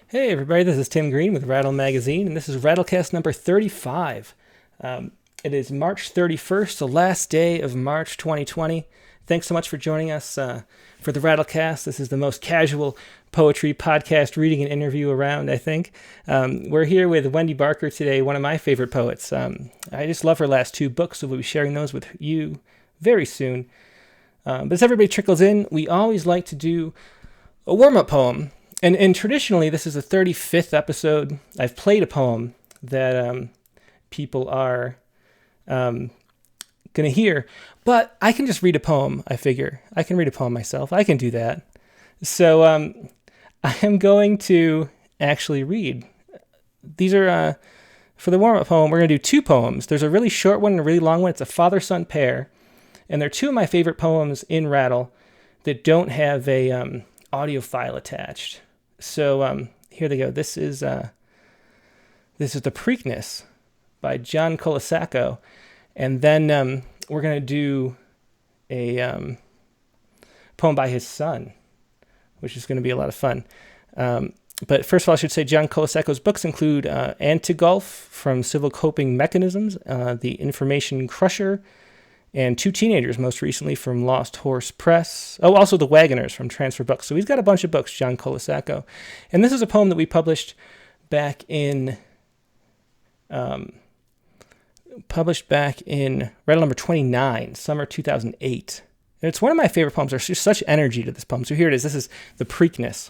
Hey everybody, this is Tim Green with Rattle Magazine, and this is Rattlecast number 35. It is March 31st, the last day of March 2020. Thanks so much for joining us for the Rattlecast. This is the most casual poetry podcast reading and interview around, I think. We're here with Wendy Barker today, one of my favorite poets. I just love her last two books, so we'll be sharing those with you very soon. But as everybody trickles in, we always like to do a warm-up poem. And traditionally, this is the 35th episode. I've played a poem that people are going to hear. But I can just read a poem, I figure. I can read a poem myself. I can do that. So I am going to actually read. These are, for the warm-up poem, we're going to do two poems. There's a really short one and a really long one. It's a father-son pair. And they're two of my favorite poems in Rattle that don't have a audio file attached. So here they go. This is the Preakness by John Colasacco, and then we're gonna do a poem by his son, which is going to be a lot of fun. But first of all, I should say John Colasacco's books include Antigolf from Civil Coping Mechanisms, The Information Crusher, and Two Teenagers, most recently from Lost Horse Press. Oh, also The Wagoners from Transfer Books. So he's got a bunch of books, John Colasacco. And this is a poem that we published back in Rattle number 29, summer 2008. And it's one of my favorite poems. There's just such energy to this poem. So here it is. This is The Preakness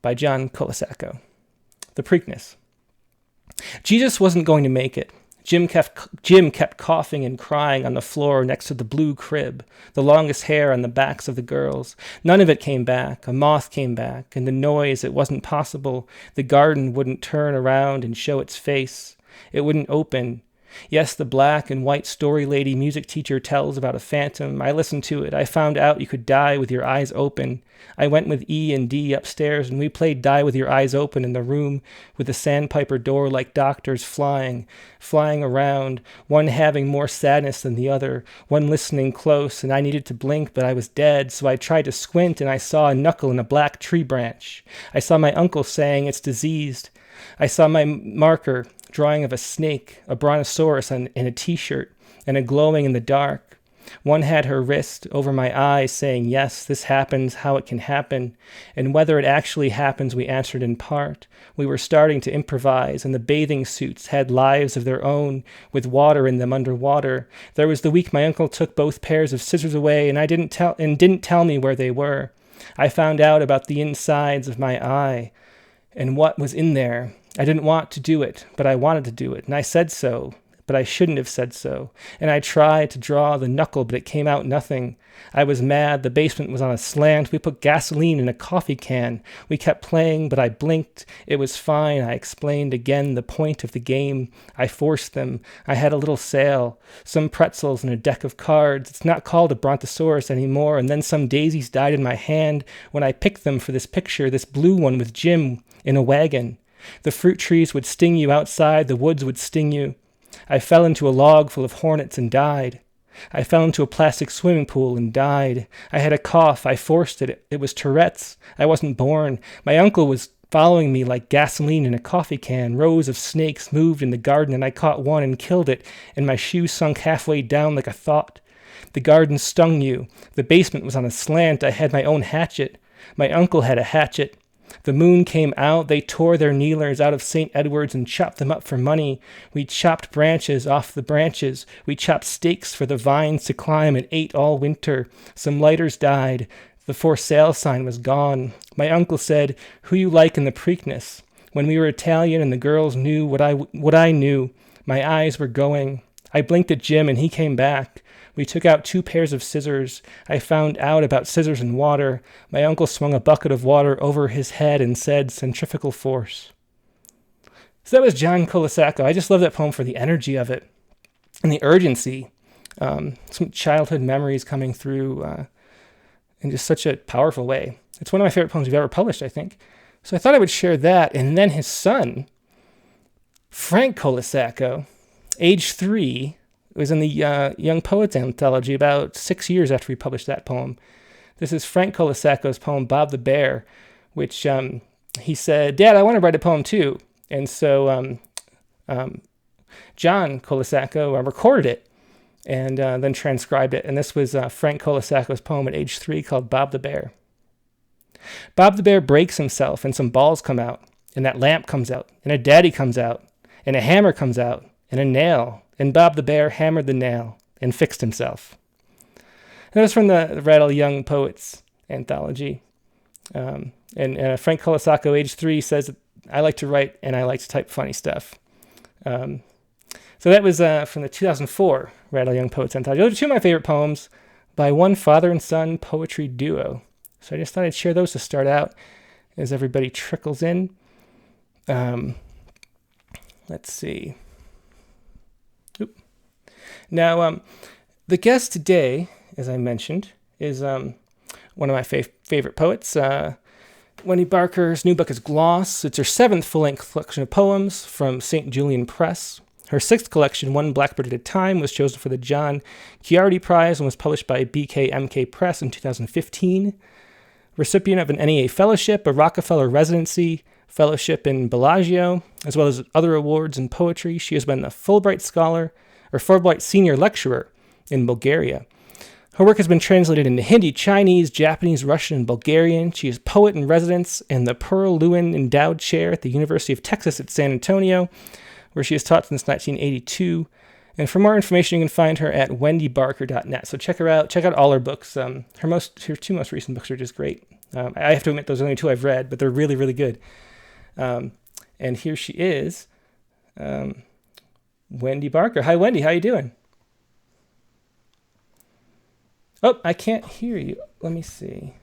by John Colasacco. The Preakness. Jesus wasn't going to make it. Jim kept coughing and crying on the floor next to the blue crib, the longest hair on the backs of the girls. None of it came back. A moth came back, and the noise, it wasn't possible. The garden wouldn't turn around and show its face. It wouldn't open. Yes, the black and white story lady music teacher tells about a phantom. I listened to it. I found out you could die with your eyes open. I went with E and D upstairs, and we played Die with Your Eyes Open in the room with the sandpiper door like doctors flying around, one having more sadness than the other, one listening close, and I needed to blink, but I was dead, so I tried to squint, and I saw a knuckle in a black tree branch. I saw my uncle saying it's diseased. I saw my marker, drawing of a snake, a brontosaurus in a t-shirt, and a glowing in the dark. One had her wrist over my eyes saying, yes, this happens, how it can happen. And whether it actually happens, we answered in part. We were starting to improvise, and the bathing suits had lives of their own, with water in them underwater. There was the week my uncle took both pairs of scissors away, and didn't tell me where they were. I found out about the insides of my eye and what was in there. I didn't want to do it, but I wanted to do it, and I said so, but I shouldn't have said so. And I tried to draw the knuckle, but it came out nothing. I was mad. The basement was on a slant. We put gasoline in a coffee can. We kept playing, but I blinked. It was fine. I explained again the point of the game. I forced them. I had a little sale, some pretzels and a deck of cards. It's not called a brontosaurus anymore. And then some daisies died in my hand when I picked them for this picture, this blue one with Jim in a wagon. The fruit trees would sting you outside. The woods would sting you. I fell into a log full of hornets and died. I fell into a plastic swimming pool and died. I had a cough. I forced it. It was Tourette's. I wasn't born. My uncle was following me like gasoline in a coffee can. Rows of snakes moved in the garden, and I caught one and killed it, and my shoe sunk halfway down like a thought. The garden stung you. The basement was on a slant. I had my own hatchet. My uncle had a hatchet. The moon came out. They tore their kneelers out of St. Edward's and chopped them up for money. We chopped branches off the branches. We chopped stakes for the vines to climb and ate all winter. Some lighters died. The for sale sign was gone. My uncle said, who you like in the Preakness? When we were Italian and the girls knew what I knew, my eyes were going. I blinked at Jim and he came back. We took out 2 pairs of scissors. I found out about scissors and water. My uncle swung a bucket of water over his head and said, centrifugal force. So that was John Colasacco. I just love that poem for the energy of it and the urgency. Some childhood memories coming through in just such a powerful way. It's one of my favorite poems we've ever published, I think. So I thought I would share that. And then his son, Frank Colasacco, age 3, it was in the Young Poets Anthology about 6 years after we published that poem. This is Frank Colasacco's poem, Bob the Bear, which he said, "Dad, I want to write a poem too." And so John Colasacco recorded it and then transcribed it. And this was Frank Colasacco's poem at age 3 called Bob the Bear. Bob the Bear breaks himself, and some balls come out, and that lamp comes out, and a daddy comes out, and a hammer comes out, and a nail, and Bob the Bear hammered the nail and fixed himself. And that was from the Rattle Young Poets anthology. And Frank Colasacco, age 3, says, "I like to write and I like to type funny stuff." So that was from the 2004 Rattle Young Poets anthology. Those are 2 of my favorite poems by one father and son poetry duo. So I just thought I'd share those to start out as everybody trickles in. Let's see. Now, the guest today, as I mentioned, is one of my favorite poets. Wendy Barker's new book is Gloss. It's her 7th full-length collection of poems from St. Julian Press. Her 6th collection, One Blackbird at a Time, was chosen for the John Ciardi Prize and was published by BkMk Press in 2015. Recipient of an NEA Fellowship, a Rockefeller Residency, Fellowship in Bellagio, as well as other awards in poetry. She has been a Fulbright Scholar, or Fulbright Senior Lecturer in Bulgaria. Her work has been translated into Hindi, Chinese, Japanese, Russian, and Bulgarian. She is poet in residence in the Pearl Lewinn Endowed Chair at the University of Texas at San Antonio, where she has taught since 1982. And for more information, you can find her at wendybarker.net. So check her out. Check out all her books. Her 2 most recent books are just great. I have to admit, those are the only 2 I've read, but they're really, really good. And here she is, Wendy Barker. Hi, Wendy. How you doing? Oh, I can't hear you. Let me see.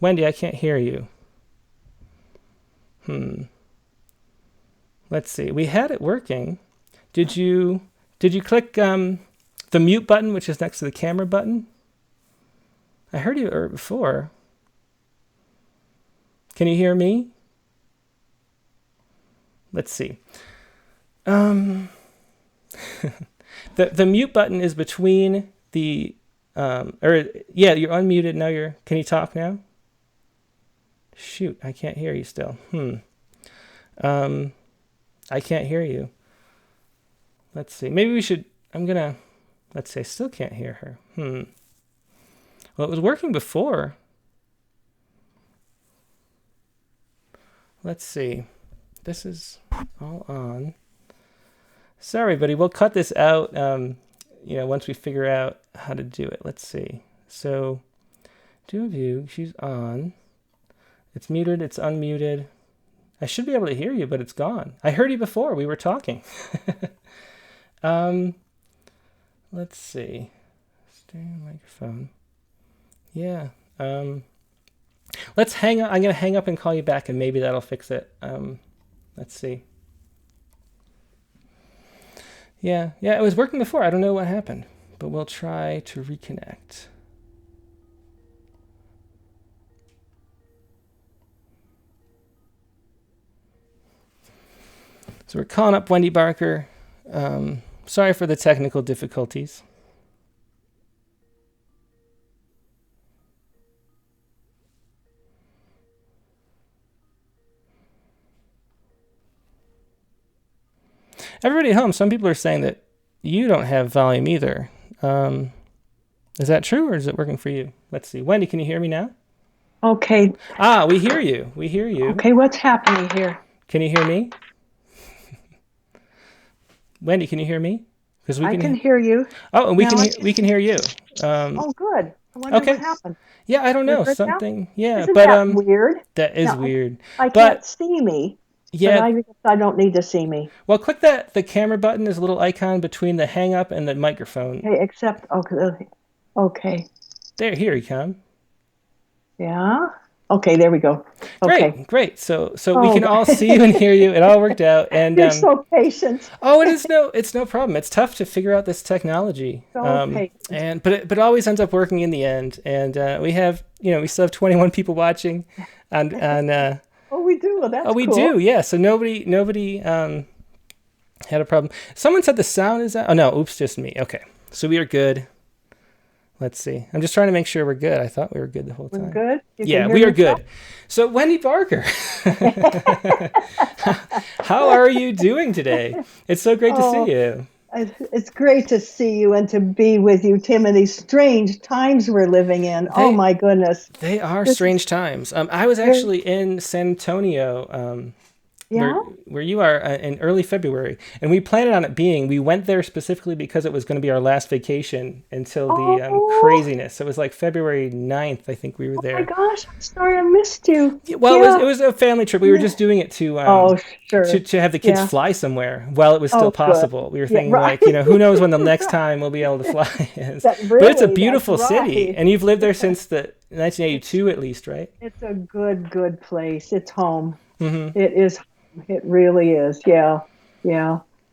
Wendy, I can't hear you. Let's see. We had it working. Did you click the mute button, which is next to the camera button? I heard you before. Can you hear me? Let's see. The mute button is between the you're unmuted now. Can you talk now? Shoot, I can't hear you still. I can't hear you. Let's see. Maybe we should. Let's say I still can't hear her. Well, it was working before. Let's see. This is all on. Sorry, buddy. We'll cut this out. Once we figure out how to do it. Let's see. So, do a view. She's on. It's muted. It's unmuted. I should be able to hear you, but it's gone. I heard you before. We were talking. Let's see. Stereo microphone. Yeah. Let's hang up. I'm going to hang up and call you back, and maybe that'll fix it. Let's see. Yeah, it was working before. I don't know what happened, but we'll try to reconnect. So we're calling up Wendy Barker. Sorry for the technical difficulties. Everybody at home, some people are saying that you don't have volume either. Is that true, or is it working for you? Let's see. Wendy, can you hear me now? Okay. We hear you. We hear you. Okay, what's happening here? Can you hear me? Wendy, can you hear me? Because I can hear you. Oh, and we can hear you. Oh, good. I wonder what happened. Yeah, I don't know. Something. Now? Yeah, Isn't that weird? That is weird. I can't see me. Yeah. But I don't need to see me. Well, click the camera button. There's a little icon between the hang up and the microphone. Okay, okay. There, here you come. Yeah. Okay, there we go. Okay. Great. So we can all see you and hear you. It all worked out. And you're so patient. Oh, it's no problem. It's tough to figure out this technology. So patient. But it always ends up working in the end. And we still have 21 people watching on Oh, we do. Well, that's cool. We do. Yeah. So nobody had a problem. Someone said the sound is out. Oh no, oops, just me. Okay. So we are good. Let's see. I'm just trying to make sure we're good. I thought we were good the whole time. We're good? Yeah, we are good. So, Wendy Barker, how are you doing today? It's so great to see you. It's great to see you and to be with you, Tim, in these strange times we're living in. Oh, my goodness. They are strange times. I was actually in San Antonio, where you are, in early February, and we planned on it being. We went there specifically because it was going to be our last vacation until the craziness. It was like February 9th, I think we were there. Oh my gosh, I'm sorry I missed you. Well, it was a family trip. We were just doing it to to have the kids fly somewhere while it was still possible. Good. We were thinking who knows when the next time we'll be able to fly is. But it's a beautiful city, and you've lived there since the 1982 at least, right? It's a good place. It's home. Mm-hmm. It is. It really is. Yeah.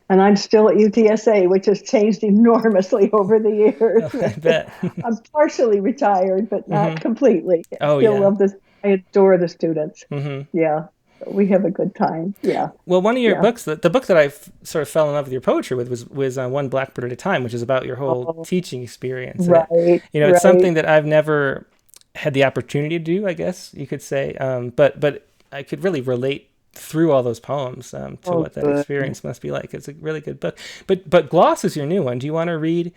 And I'm still at UTSA, which has changed enormously over the years. Oh, I bet. I'm partially retired, but not completely. I still love this. I adore the students. Mm-hmm. Yeah. We have a good time. Yeah. Well, one of your books, the book that I sort of fell in love with your poetry with was One Blackbird at a Time, which is about your whole teaching experience. Right. It's something that I've never had the opportunity to do, I guess you could say. But I could really relate through all those poems to what that experience must be like. It's a really good book. But Gloss is your new one. Do you want to read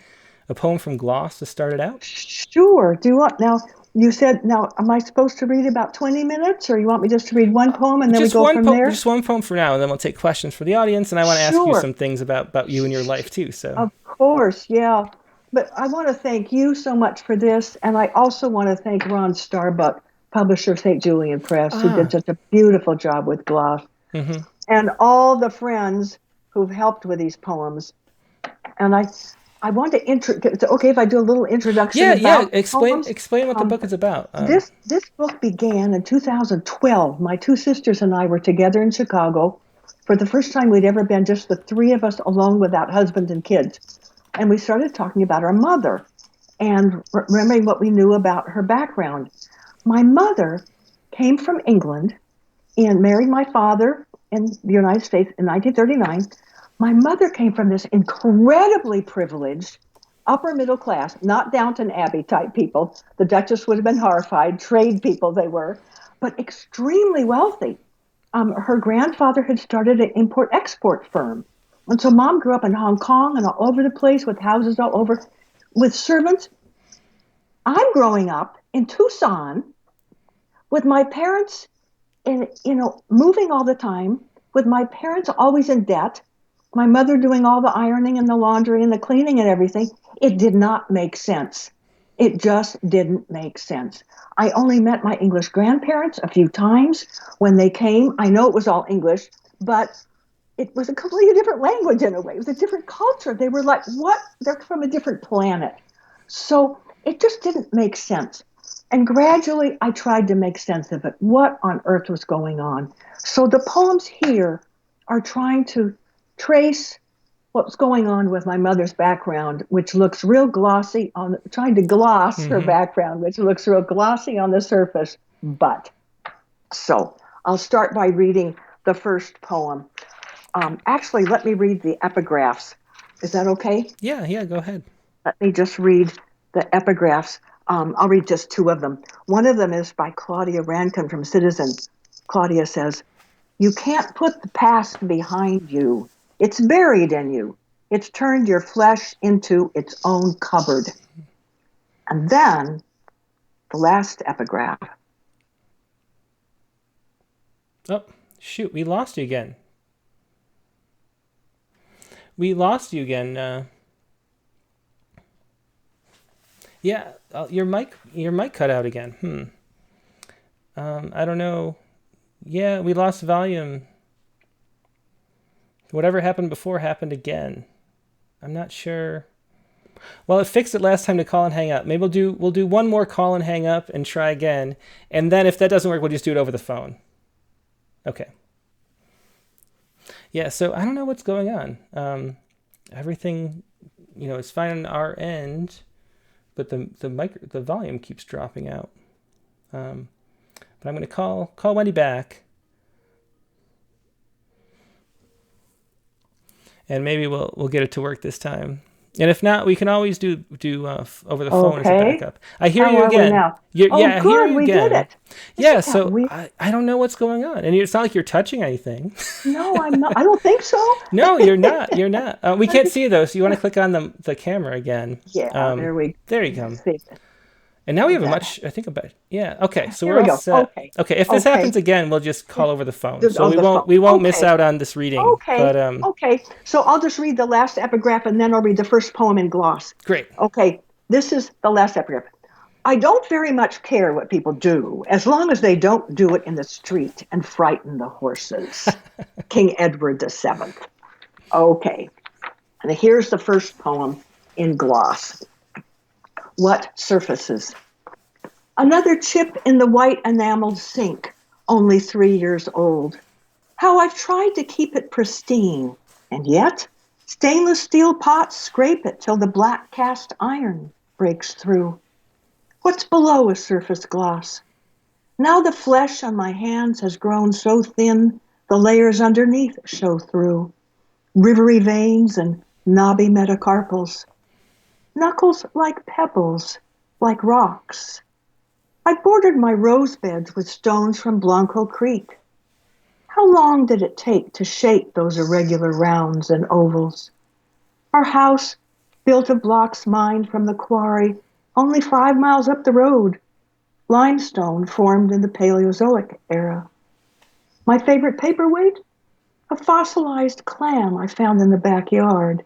a poem from Gloss to start it out? Sure. Do you want now? You said, now, am I supposed to read about 20 minutes, or you want me just to read one poem and then we go from there? Just one poem for now, and then we'll take questions for the audience, and I want to ask you some things about you and your life, too. So. Of course, yeah. But I want to thank you so much for this, and I also want to thank Ron Starbuck, publisher of St. Julian Press, who did such a beautiful job with Gloss, and all the friends who've helped with these poems. And I want to is it okay if I do a little introduction? Explain what the book is about. This book began in 2012. My two sisters and I were together in Chicago for the first time we'd ever been, just the three of us alone without husband and kids. And we started talking about our mother and remembering what we knew about her background. My mother came from England and married my father in the United States in 1939. My mother came from this incredibly privileged, upper middle class, not Downton Abbey type people. The Duchess would have been horrified, trade people they were, but extremely wealthy. Her grandfather had started an import-export firm. And so Mom grew up in Hong Kong and all over the place with houses all over, with servants. I'm growing up in Tucson with my parents moving all the time, with my parents always in debt, my mother doing all the ironing and the laundry and the cleaning and everything. It did not make sense. It just didn't make sense. I only met my English grandparents a few times when they came. I know it was all English, but it was a completely different language in a way. It was a different culture. They were like, what? They're from a different planet. So it just didn't make sense. And gradually I tried to make sense of it. What on earth was going on? So the poems here are trying to trace what's going on with my mother's background, which looks real glossy trying to gloss her background, which looks real glossy on the surface. But so I'll start by reading the first poem. Actually, let me read the epigraphs. Is that okay? Yeah, go ahead. Let me just read the epigraphs. I'll read just two of them. One of them is by Claudia Rankin from Citizen. Claudia says, "You can't put the past behind you. It's buried in you. It's turned your flesh into its own cupboard." And then the last epigraph. Oh, shoot, we lost you again. Yeah, your mic cut out again. I don't know. Yeah, we lost volume. Whatever happened before happened again. I'm not sure. Well, it fixed it last time to call and hang up. Maybe we'll do one more call and hang up and try again. And then if that doesn't work, we'll just do it over the phone. Okay. Yeah, so I don't know what's going on. Everything, is fine on our end, but the volume keeps dropping out. But I'm going to call Wendy back. And maybe we'll get it to work this time. And if not, we can always do over the phone as a Okay. backup. I hear How you are we again. now? Yeah, I hear Good. you We did again. it. Yeah, Isn't that so weird? I don't know what's going on. And it's not like you're touching anything. No, I'm not. I don't think so. No, you're not. You're not. We can't see though, so you want to click on the camera again. Yeah, there we There you let's go. see. And now we Did have a that much, I think about, yeah. Okay, so Here we're we all go. set. Okay. Okay, if this Okay. happens again, we'll just call over the phone. Just So on the phone. we won't miss Okay. out on this reading. Okay. But Okay. So I'll just read the last epigraph and then I'll read the first poem in gloss. great. Okay. This is the last epigraph. I don't very much care what people do, as long as they don't do it in the street and frighten the horses. King Edward VII. Okay. And here's the first poem in gloss. What surfaces? Another chip in the white enameled sink, only 3 years old. How I've tried to keep it pristine, and yet stainless steel pots scrape it till the black cast iron breaks through. What's below a surface gloss? Now the flesh on my hands has grown so thin, the layers underneath show through. Rivery veins and knobby metacarpals. Knuckles like pebbles, like rocks. I bordered my rose beds with stones from Blanco Creek. How long did it take to shape those irregular rounds and ovals? Our house, built of blocks mined from the quarry, only 5 miles up the road. Limestone formed in the Paleozoic era. My favorite paperweight? A fossilized clam I found in the backyard.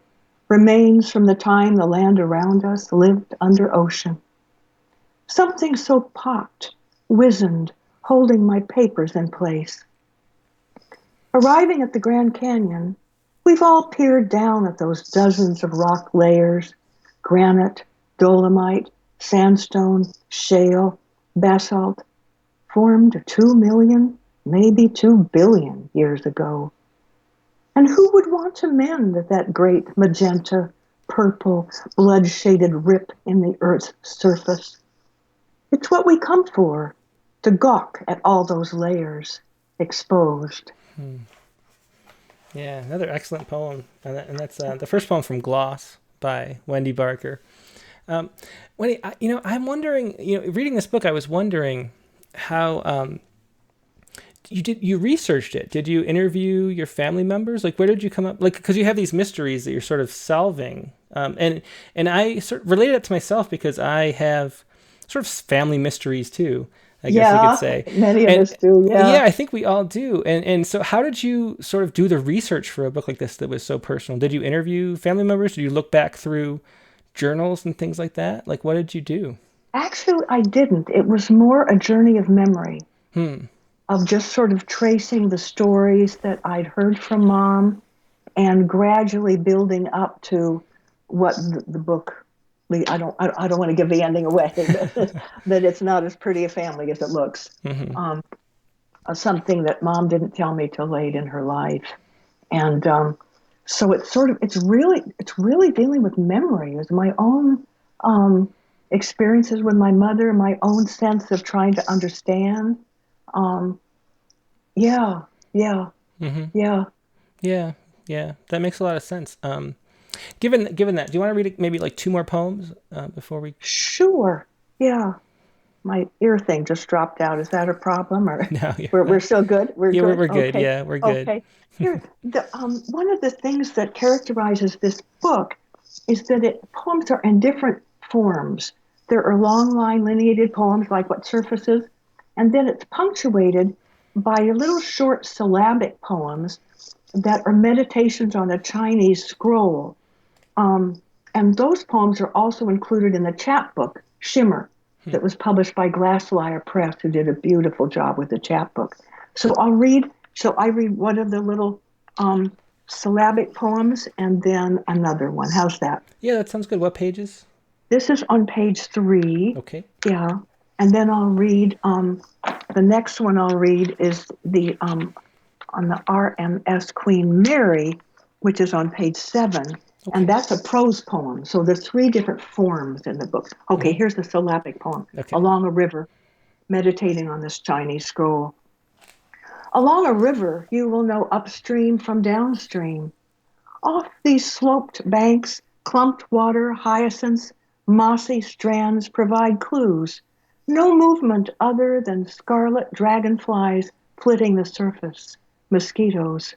Remains from the time the land around us lived under ocean. Something so popped, wizened, holding my papers in place. Arriving at the Grand Canyon, we've all peered down at those dozens of rock layers, granite, dolomite, sandstone, shale, basalt, formed 2 million, maybe 2 billion years ago. And who would want to mend that great magenta, purple, blood-shaded rip in the Earth's surface? It's what we come for, to gawk at all those layers exposed. Yeah, another excellent poem. And that's the first poem from Gloss by Wendy Barker. Wendy, I'm wondering, reading this book, I was wondering how you researched it. Did you interview your family members? Like, where did you come up? Like, because you have these mysteries that you're sort of solving. And I sort of related it to myself because I have sort of family mysteries too, I guess you could say. Many of us do, yeah. Yeah, I think we all do. And so how did you sort of do the research for a book like this that was so personal? Did you interview family members? Did you look back through journals and things like that? Like, what did you do? Actually, I didn't. It was more a journey of memory, of just sort of tracing the stories that I'd heard from Mom and gradually building up to what the book. I don't want to give the ending away, but that it's not as pretty a family as it looks. Something that Mom didn't tell me till late in her life, and so it's really dealing with memory, with my own experiences with my mother, my own sense of trying to understand. Yeah, yeah, yeah. Yeah. That makes a lot of sense. Given that, do you want to read maybe like 2 more poems before we? Sure. Yeah. My ear thing just dropped out. Is that a problem, or No, we're still good? We're good. we're good. Okay. Yeah, we're good. Okay. Here, one of the things that characterizes this book is that poems are in different forms. There are long line lineated poems like What Surfaces, and then it's punctuated by little short syllabic poems that are meditations on a Chinese scroll. And those poems are also included in the chapbook, Shimmer, that was published by Glassliar Press, who did a beautiful job with the chapbook. So I read one of the little syllabic poems and then another one. How's that? Yeah, that sounds good. What pages? This is on page 3. Okay. Yeah. And then I'll read, the next one I'll read is on the RMS Queen Mary, which is on page 7. Okay. And that's a prose poem. So there's 3 different forms in the book. Okay, here's the syllabic poem. Okay. Along a river, meditating on this Chinese scroll. Along a river, you will know upstream from downstream. Off these sloped banks, Clumped water, hyacinths, mossy strands provide clues. No movement other than scarlet dragonflies flitting the surface, mosquitoes.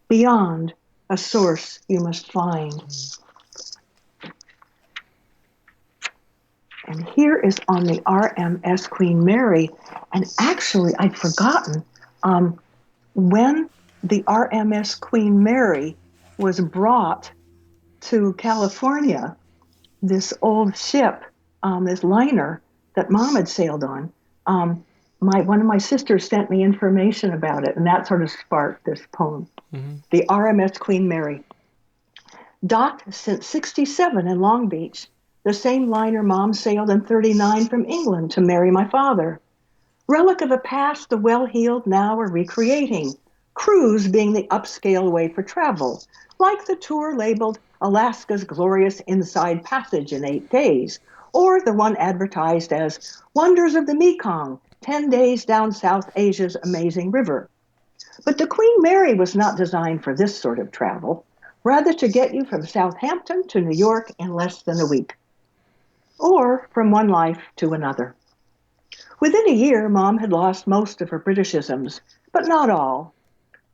Beyond, a source you must find. And here is on the RMS Queen Mary. And actually, I'd forgotten, when the RMS Queen Mary was brought to California, this old ship, this liner that Mom had sailed on, one of my sisters sent me information about it, and that sort of sparked this poem. Mm-hmm. The RMS Queen Mary. Docked since 1967 in Long Beach, the same liner Mom sailed in 1939 from England to marry my father. Relic of a past the well-heeled now are recreating, cruise being the upscale way for travel, like the tour labeled Alaska's Glorious Inside Passage in 8 days, or the one advertised as Wonders of the Mekong, 10 days down South Asia's amazing river. But the Queen Mary was not designed for this sort of travel, rather to get you from Southampton to New York in less than a week, or from one life to another. Within a year, Mom had lost most of her Britishisms, but not all.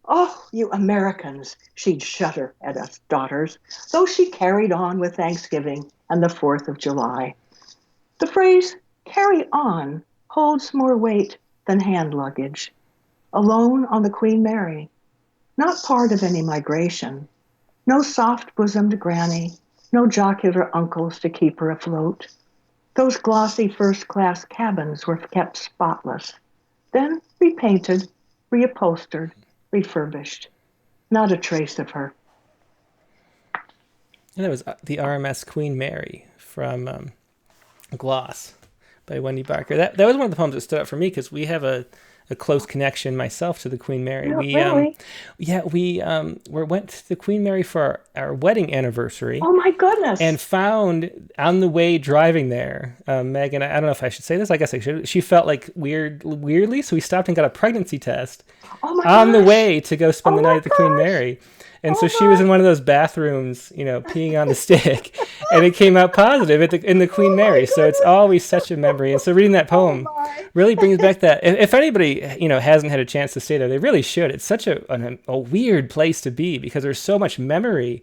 Oh, you Americans, she'd shudder at us daughters, though she carried on with Thanksgiving and the 4th of July. The phrase, carry on, holds more weight than hand luggage. Alone on the Queen Mary, not part of any migration. No soft-bosomed granny, no jocular uncles to keep her afloat. Those glossy first-class cabins were kept spotless, then repainted, reupholstered, refurbished. Not a trace of her. And that was the RMS Queen Mary from Gloss by Wendy Barker. That was one of the poems that stood out for me because we have a close connection myself to the Queen Mary. No, really? We went to the Queen Mary for our wedding anniversary. Oh my goodness! And found on the way driving there, Megan, I don't know if I should say this. I guess I should. She felt like weirdly, so we stopped and got a pregnancy test on the way to go spend the night at the Queen Mary. And so she was in one of those bathrooms, peeing on the stick, and it came out positive in the Queen Mary. So it's always such a memory. And so reading that poem really brings back that. If anybody, hasn't had a chance to stay there, they really should. It's such a weird place to be because there's so much memory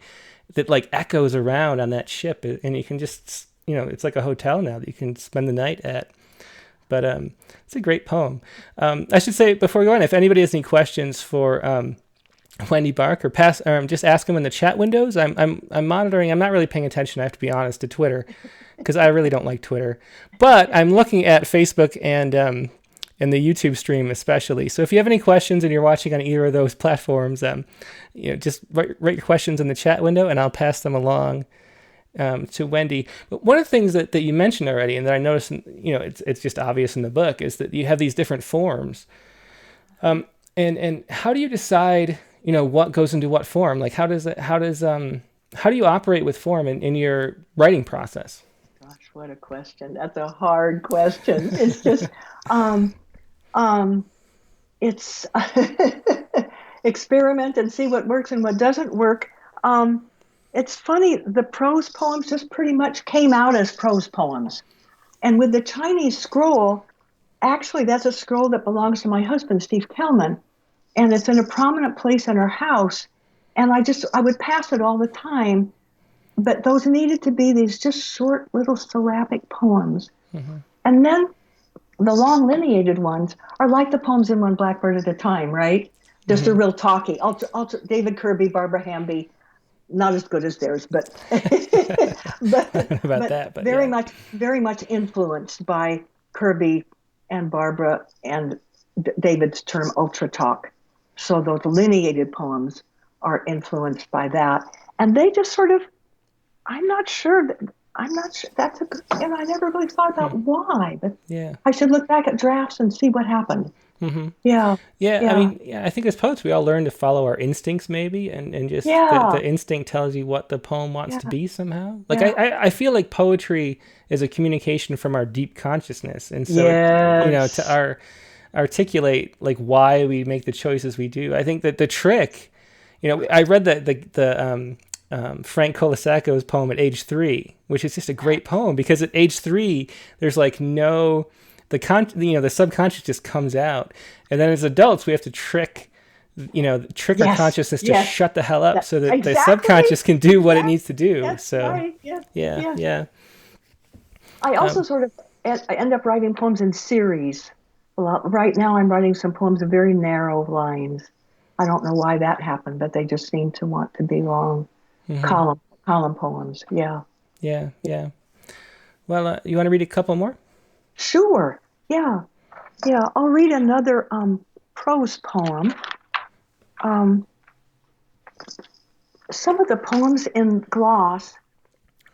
that like echoes around on that ship, and you can just, it's like a hotel now that you can spend the night at. But it's a great poem. I should say before we go on, if anybody has any questions for Wendy Barker, just ask them in the chat windows. I'm monitoring. I'm not really paying attention, I have to be honest, to Twitter because I really don't like Twitter. But I'm looking at Facebook and the YouTube stream especially. So if you have any questions and you're watching on either of those platforms, just write your questions in the chat window and I'll pass them along to Wendy. But one of the things that you mentioned already, and that I noticed, it's just obvious in the book, is that you have these different forms. And how do you decide, what goes into what form? Like how do you operate with form in your writing process? Gosh, what a question. That's a hard question. It's just, it's experiment and see what works and what doesn't work. It's funny, the prose poems just pretty much came out as prose poems. And with the Chinese scroll, actually that's a scroll that belongs to my husband, Steve Kellman. And it's in a prominent place in our house. And I would pass it all the time. But those needed to be these just short little syllabic poems. Mm-hmm. And then the long lineated ones are like the poems in One Blackbird at a Time, right? Just a real talky. David Kirby, Barbara Hamby, not as good as theirs, but very much influenced by Kirby and Barbara and David's term UltraTalk. So those lineated poems are influenced by that, and they just sort of. I'm not sure. That's a good. And I never really thought about why, but yeah, I should look back at drafts and see what happened. Mm-hmm. Yeah. I mean, I think as poets, we all learn to follow our instincts, maybe, and just the instinct tells you what the poem wants to be somehow. Like I feel like poetry is a communication from our deep consciousness, and so to articulate like why we make the choices we do. I think that the trick, I read that the Frank Colasacco's poem at age 3, which is just a great poem because at age 3, there's like no, the subconscious just comes out. And then as adults, we have to trick our consciousness to shut the hell up so that the subconscious can do what it needs to do. That's so, right. yeah. I also I end up writing poems in series. Right now, I'm writing some poems of very narrow lines. I don't know why that happened, but they just seem to want to be long column poems. Yeah. Well, you want to read a couple more? Sure. Yeah. I'll read another prose poem. Some of the poems in gloss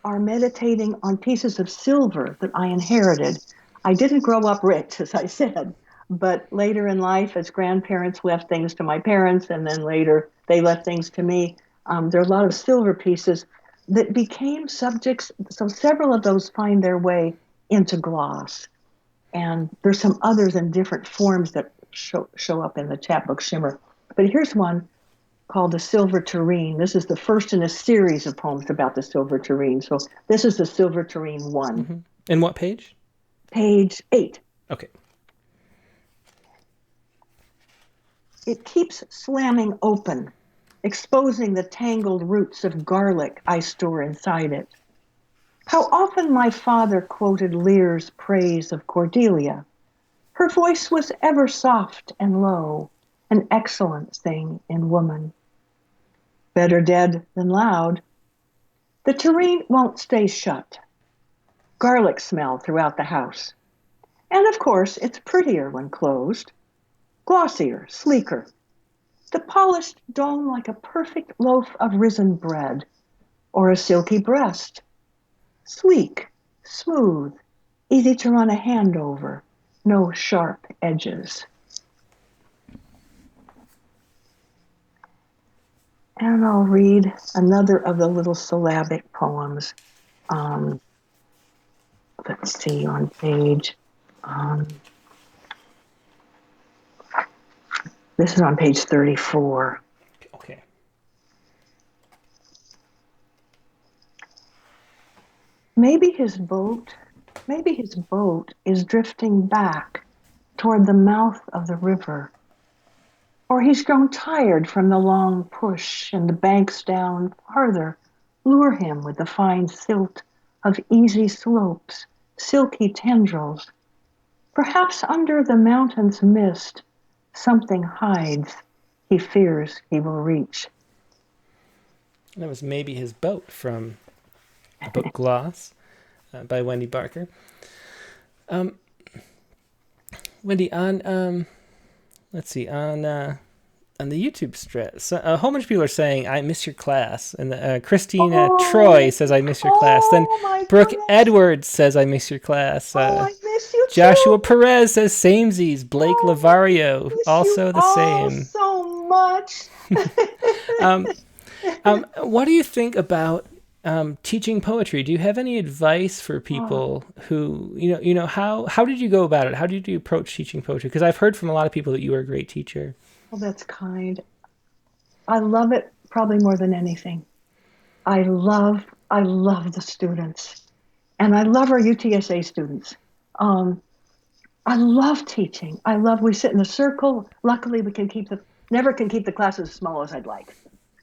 are meditating on pieces of silver that I inherited. I didn't grow up rich, as I said, but later in life, as grandparents left things to my parents, and then later they left things to me, there are a lot of silver pieces that became subjects. So several of those find their way into gloss. And there's some others in different forms that show up in the chapbook Shimmer. But here's one called The Silver Tureen. This is the first in a series of poems about the silver tureen. So this is the Silver Tureen 1. Mm-hmm. And what page? Page 8. Okay. It keeps slamming open, exposing the tangled roots of garlic I store inside it. How often my father quoted Lear's praise of Cordelia. Her voice was ever soft and low, an excellent thing in woman. Better dead than loud. The tureen won't stay shut. Garlic smell throughout the house. And of course, it's prettier when closed. Glossier, sleeker. The polished dome like a perfect loaf of risen bread or a silky breast. Sleek, smooth, easy to run a hand over, no sharp edges. And I'll read another of the little syllabic poems. Let's see, on page, this is on page 34. Okay. Maybe his boat is drifting back toward the mouth of the river. Or he's grown tired from the long push and the banks down farther lure him with the fine silt of easy slopes, silky tendrils. Perhaps under the mountain's mist, something hides he fears he will reach. That was Maybe His Boat from the book Gloss by Wendy Barker. Wendy, on let's see, on the YouTube stress, a whole bunch of people are saying, I miss your class. And Christina Troy says, I miss your class. Then Brooke Edwards says, I miss your class. I miss you too. Joshua Perez says, samesies. Blake Lavario, also the same. So much. What do you think about teaching poetry? Do you have any advice for people who, how did you go about it? How did you approach teaching poetry? Because I've heard from a lot of people that you were a great teacher. Well, that's kind. I love it probably more than anything. I love the students, and I love our UTSA students. I love teaching. We sit in a circle. Luckily, we can never can keep the classes as small as I'd like.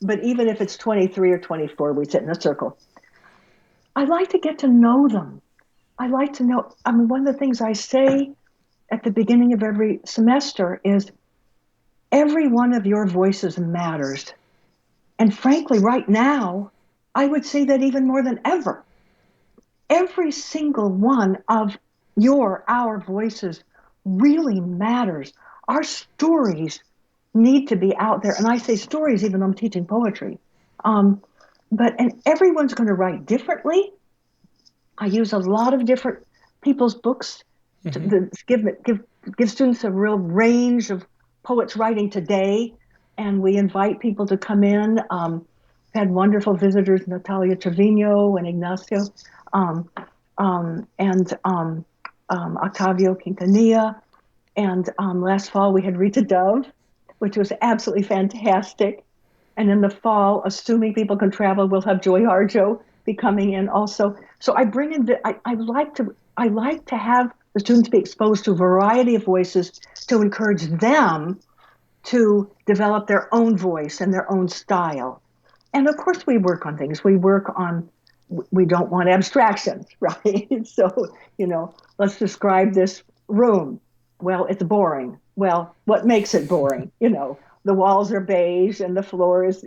But even if it's 23 or 24, we sit in a circle. I like to get to know them. I like to know, one of the things I say at the beginning of every semester is, every one of your voices matters. And frankly, right now, I would say that even more than ever. Every single one of our voices really matters. Our stories need to be out there. And I say stories even though I'm teaching poetry. And everyone's going to write differently. I use a lot of different people's books to give students a real range of poets writing today. And we invite people to come in. Had wonderful visitors, Natalia Trevino and Ignacio, and Octavio Quintanilla. And last fall we had Rita Dove, which was absolutely fantastic. And in the fall, assuming people can travel, we'll have Joy Harjo be coming in also. So I bring in I like to have the students be exposed to a variety of voices to encourage them to develop their own voice and their own style. And of course, we work on things. We don't want abstractions, right? So, let's describe this room. Well, it's boring. Well, what makes it boring? The walls are beige and the floor is,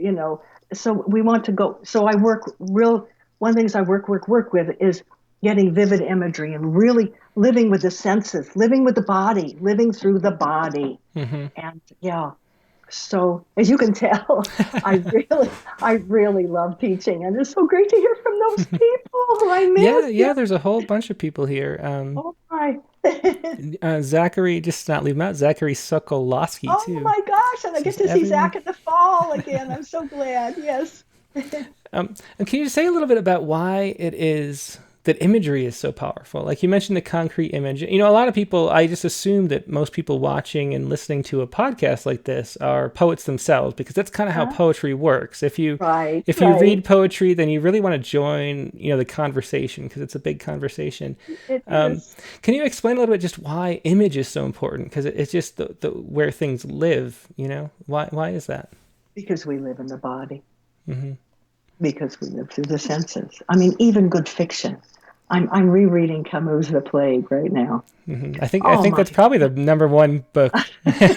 so we want to go. So one of the things I work with is getting vivid imagery and really living with the senses, living with the body, living through the body. Mm-hmm. And yeah. So as you can tell, I really love teaching, and it's so great to hear from those people. I miss Yeah. There's a whole bunch of people here. Oh my. Zachary, just not leave him out. Zachary Sokolowski Oh too. my gosh, and I get Says to see everyone. Zach in the fall again. I'm so glad. Yes. And can you say a little bit about why it is that imagery is so powerful? Like you mentioned the concrete image. A lot of people, I just assume that most people watching and listening to a podcast like this are poets themselves, because that's kind of how poetry works. If you Right. read poetry, then you really want to join, the conversation, because it's a big conversation. It is. Can you explain a little bit just why image is so important? Because it's just the where things live, Why is that? Because we live in the body. Mm-hmm. Because we live through the senses. I mean, even good fiction. I'm rereading Camus' The Plague right now. Mm-hmm. I think that's probably the number one book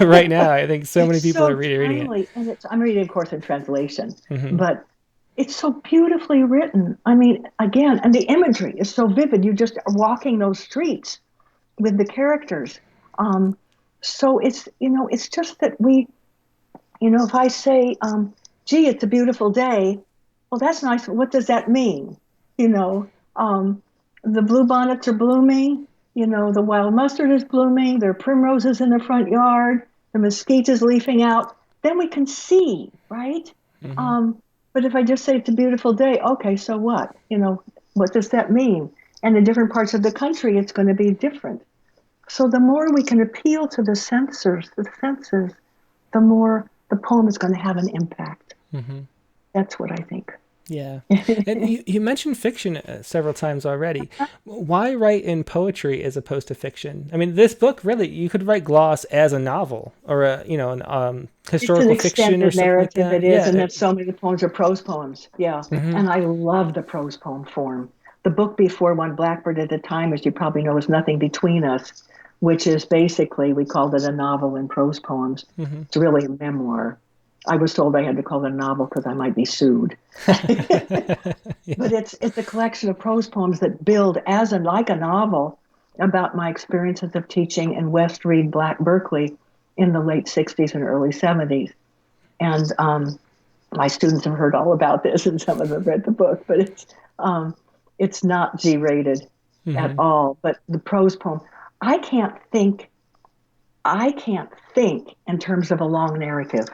right now. I think so many people are reading it. And I'm reading, of course, in translation, Mm-hmm. but it's so beautifully written. I mean, again, and the imagery is so vivid. You just are walking those streets with the characters. So it's just that if I say, gee, it's a beautiful day, well, that's nice. What does that mean? The bluebonnets are blooming. The wild mustard is blooming. There are primroses in the front yard. The mesquite is leafing out. Then we can see, right? Mm-hmm. But if I just say it's a beautiful day, okay, so what? What does that mean? And in different parts of the country, it's going to be different. So the more we can appeal to the senses, the more the poem is going to have an impact. Mm-hmm. That's what I think. Yeah. And you mentioned fiction several times already. Why write in poetry as opposed to fiction? I mean, this book, really, you could write Gloss as a novel or an historical fiction or something narrative, like that. it is, and then so many poems are prose poems. Yeah. Mm-hmm. And I love the prose poem form. The book before one, Blackbird at a Time, as you probably know, is Nothing Between Us, which is basically, we called it a novel in prose poems. Mm-hmm. It's really a memoir. I was told I had to call it a novel because I might be sued. Yeah. But it's a collection of prose poems that build like a novel about my experiences of teaching in West Reed, Black Berkeley in the late 60s and early 70s. And my students have heard all about this, and some of them have read the book, but it's not G-rated Mm-hmm. at all. But the prose poem, I can't think in terms of a long narrative.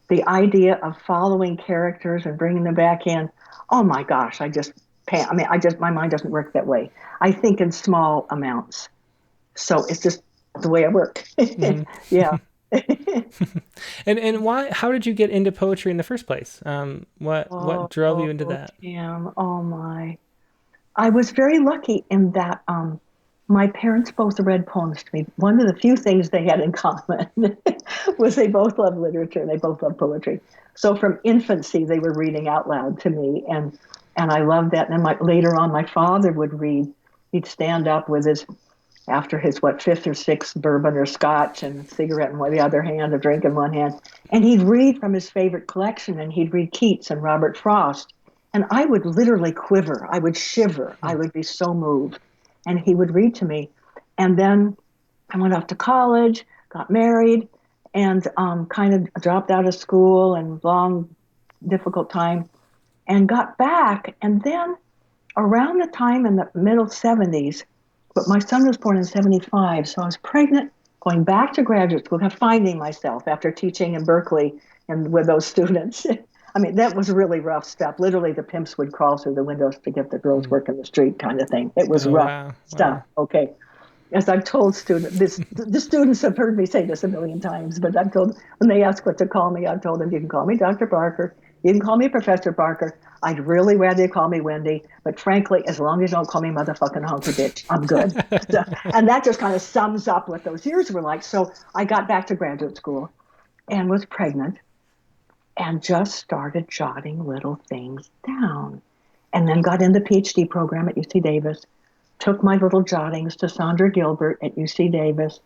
The idea of following characters and bringing them back in, oh my gosh, my mind doesn't work that way. I think in small amounts. So it's just the way I work. Mm-hmm. Yeah. And why? How did you get into poetry in the first place? What drove you into that? Tim, oh my! I was very lucky in that my parents both read poems to me. One of the few things they had in common was they both loved literature and they both loved poetry. So from infancy, they were reading out loud to me, and I loved that. And then later on, my father would read. He'd stand up with after his fifth or sixth bourbon or scotch and a cigarette in the other hand, a drink in one hand, and he'd read from his favorite collection, and he'd read Keats and Robert Frost, and I would literally quiver. I would shiver. I would be so moved. And he would read to me. And then I went off to college, got married, and kind of dropped out of school and long, difficult time, and got back. And then around the time in the middle 70s, but my son was born in 75, so I was pregnant, going back to graduate school, finding myself after teaching in Berkeley and with those students. I mean, that was a really rough stuff. Literally, the pimps would crawl through the windows to get the girls work in the street kind of thing. It was rough stuff. Wow. Okay. as I've told students, the students have heard me say this a million times, but I've told, when they ask what to call me, I've told them, you can call me Dr. Barker, you can call me Professor Barker. I'd really rather you call me Wendy, but frankly, as long as you don't call me motherfucking honker bitch, I'm good. So, and that just kind of sums up what those years were like. So I got back to graduate school and was pregnant and just started jotting little things down. And then got in the PhD program at UC Davis, took my little jottings to Sandra Gilbert at UC Davis,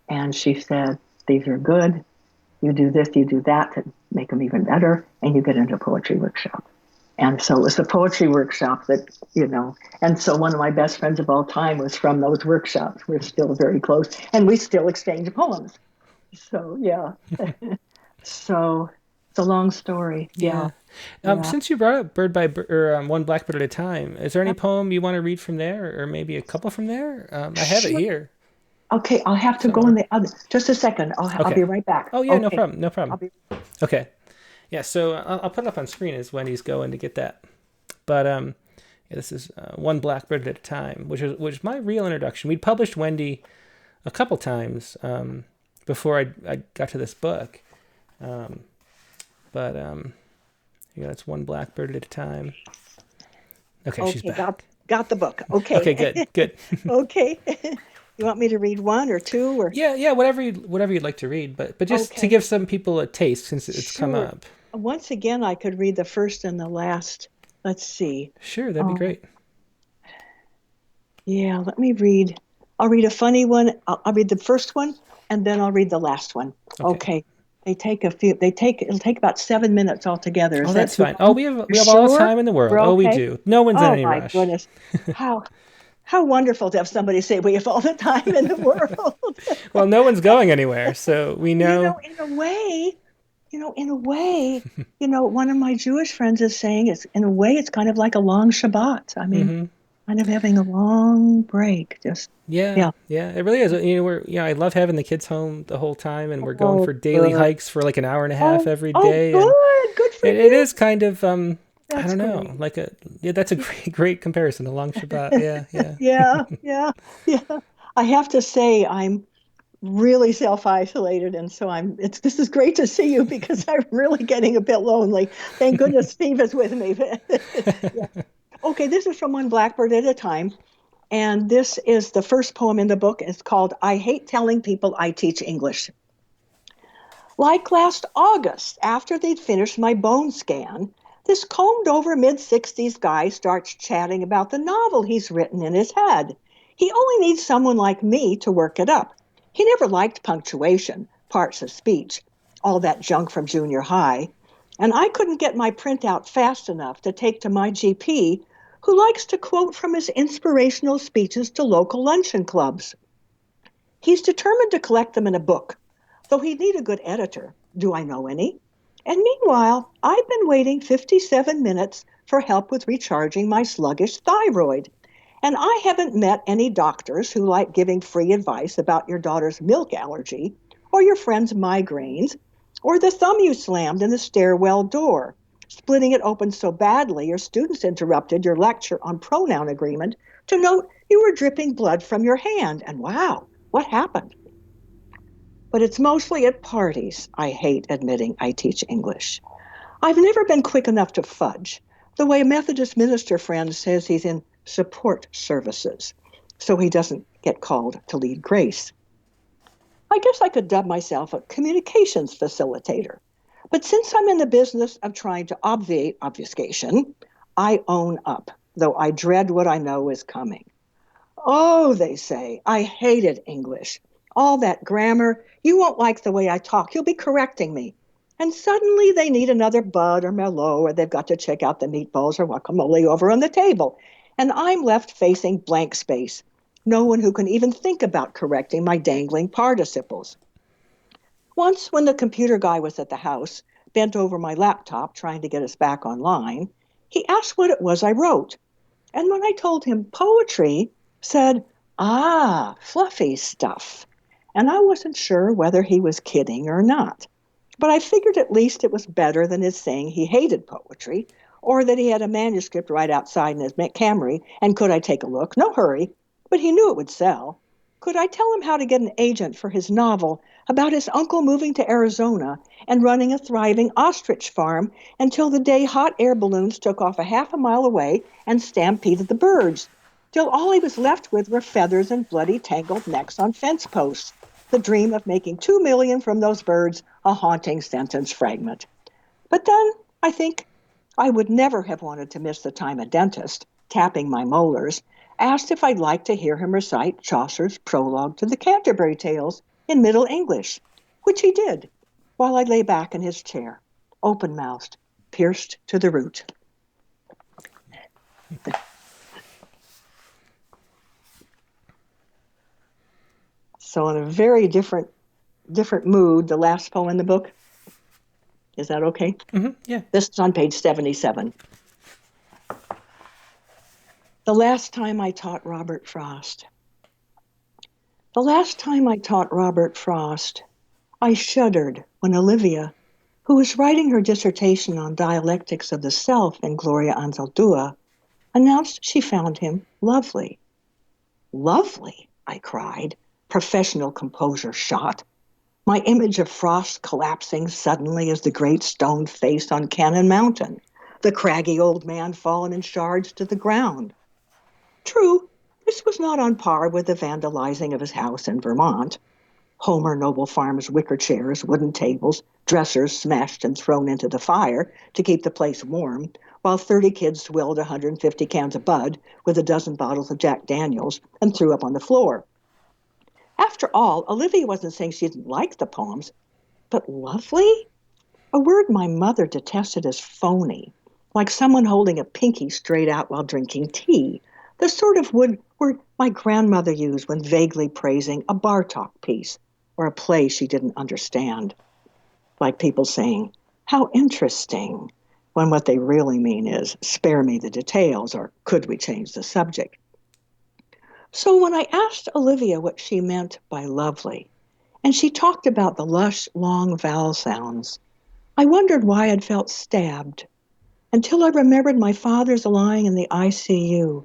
and she said, these are good. You do this, you do that to make them even better, and you get into a poetry workshop. And so it was the poetry workshop that, and so one of my best friends of all time was from those workshops. We're still very close, and we still exchange poems. So, yeah. So it's a long story. Yeah. Since you brought up Bird by Bird, or One Blackbird at a Time, is there any poem you want to read from there, or maybe a couple from there? I have it here. Okay, I'll have to go in the other. Just a second. I'll be right back. Oh, yeah, okay. No problem. Okay. Yeah, so I'll put it up on screen as Wendy's going to get that. But this is One Blackbird at a Time, which was my real introduction. We'd published Wendy a couple times before I got to this book. That's One Blackbird at a Time. Okay, she's back. Got the book. Okay. Okay, good. Okay. You want me to read one or two, or yeah, whatever you'd like to read, but just to give some people a taste since it's come up. Once again, I could read the first and the last. Let's see. Sure, that'd be great. Yeah, let me read. I'll read a funny one. I'll read the first one, and then I'll read the last one. Okay. It'll take about 7 minutes altogether. Oh, that's fine. Oh, we have all the time in the world. Okay? Oh, we do. No one's in any rush. Oh my goodness. How wonderful to have somebody say we have all the time in the world. Well, no one's going anywhere, so we know. In a way, one of my Jewish friends is saying in a way it's kind of like a long Shabbat. I mean, kind of having a long break. Just yeah, it really is. I love having the kids home the whole time, and we're going for daily hikes for like an hour and a half every day. Good for you. It is kind of I don't know, great. That's a great comparison, a long Shabbat. Yeah. I have to say I'm really self-isolated, and so this is great to see you because I'm really getting a bit lonely. Thank goodness Steve is with me. Yeah. Okay, this is from One Blackbird at a Time, and this is the first poem in the book. It's called I Hate Telling People I Teach English. Like last August, after they'd finished my bone scan, this combed-over mid-60s guy starts chatting about the novel he's written in his head. He only needs someone like me to work it up. He never liked punctuation, parts of speech, all that junk from junior high, and I couldn't get my printout fast enough to take to my GP, who likes to quote from his inspirational speeches to local luncheon clubs. He's determined to collect them in a book, though he'd need a good editor. Do I know any? And meanwhile, I've been waiting 57 minutes for help with recharging my sluggish thyroid. And I haven't met any doctors who like giving free advice about your daughter's milk allergy, or your friend's migraines, or the thumb you slammed in the stairwell door, splitting it open so badly your students interrupted your lecture on pronoun agreement to note you were dripping blood from your hand. And wow, what happened? But it's mostly at parties I hate admitting I teach English. I've never been quick enough to fudge, the way a Methodist minister friend says he's in support services, so he doesn't get called to lead grace. I guess I could dub myself a communications facilitator, but since I'm in the business of trying to obviate obfuscation, I own up, though I dread what I know is coming. Oh, they say, I hated English. All that grammar, you won't like the way I talk, you'll be correcting me. And suddenly they need another Bud or Merlot, or they've got to check out the meatballs or guacamole over on the table. And I'm left facing blank space. No one who can even think about correcting my dangling participles. Once, when the computer guy was at the house, bent over my laptop trying to get us back online, he asked what it was I wrote. And when I told him poetry, said, fluffy stuff. And I wasn't sure whether he was kidding or not. But I figured at least it was better than his saying he hated poetry, or that he had a manuscript right outside in his Camry, and could I take a look? No hurry, but he knew it would sell. Could I tell him how to get an agent for his novel about his uncle moving to Arizona and running a thriving ostrich farm until the day hot air balloons took off a half a mile away and stampeded the birds, till all he was left with were feathers and bloody tangled necks on fence posts, the dream of making $2 million from those birds a haunting sentence fragment. But then, I think, I would never have wanted to miss the time a dentist, tapping my molars, asked if I'd like to hear him recite Chaucer's prologue to the Canterbury Tales in Middle English, which he did, while I lay back in his chair, open-mouthed, pierced to the root. So in a very different mood, the last poem in the book. Is that okay? Mm-hmm. Yeah. This is on page 77. The last time I taught Robert Frost. The last time I taught Robert Frost, I shuddered when Olivia, who was writing her dissertation on dialectics of the self in Gloria Anzaldúa, announced she found him lovely. Lovely, I cried, professional composure shot. My image of Frost collapsing suddenly as the great stone face on Cannon Mountain, the craggy old man fallen in shards to the ground. True, this was not on par with the vandalizing of his house in Vermont. Homer Noble Farm's wicker chairs, wooden tables, dressers smashed and thrown into the fire to keep the place warm, while 30 kids swilled 150 cans of Bud with a dozen bottles of Jack Daniels and threw up on the floor. After all, Olivia wasn't saying she didn't like the poems, but lovely? A word my mother detested as phony, like someone holding a pinky straight out while drinking tea, the sort of word my grandmother used when vaguely praising a Bartók piece or a play she didn't understand. Like people saying, how interesting, when what they really mean is, spare me the details, or could we change the subject? So when I asked Olivia what she meant by lovely, and she talked about the lush, long vowel sounds, I wondered why I'd felt stabbed, until I remembered my father's lying in the ICU,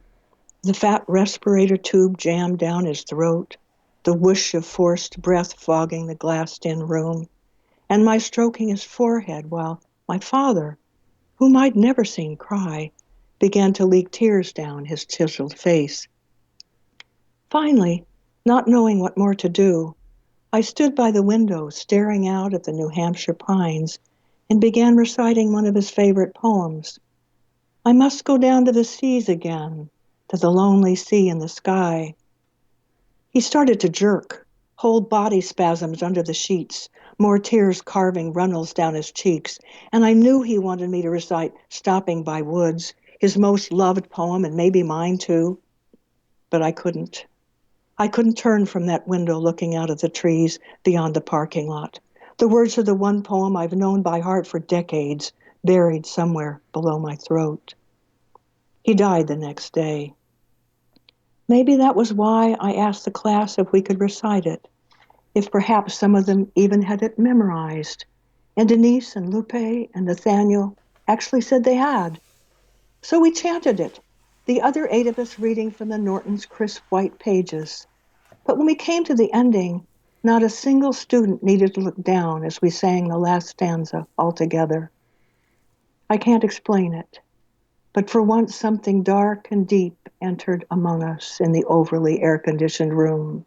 the fat respirator tube jammed down his throat, the whoosh of forced breath fogging the glassed-in room, and my stroking his forehead while my father, whom I'd never seen cry, began to leak tears down his chiseled face. Finally, not knowing what more to do, I stood by the window staring out at the New Hampshire pines and began reciting one of his favorite poems. I must go down to the seas again, to the lonely sea in the sky. He started to jerk, whole body spasms under the sheets, more tears carving runnels down his cheeks, and I knew he wanted me to recite Stopping by Woods, his most loved poem and maybe mine too, but I couldn't. I couldn't turn from that window looking out at the trees beyond the parking lot. The words of the one poem I've known by heart for decades, buried somewhere below my throat. He died the next day. Maybe that was why I asked the class if we could recite it, if perhaps some of them even had it memorized. And Denise and Lupe and Nathaniel actually said they had. So we chanted it, the other 8 of us reading from the Norton's crisp white pages. But when we came to the ending, not a single student needed to look down as we sang the last stanza all together. I can't explain it, but for once something dark and deep entered among us in the overly air-conditioned room,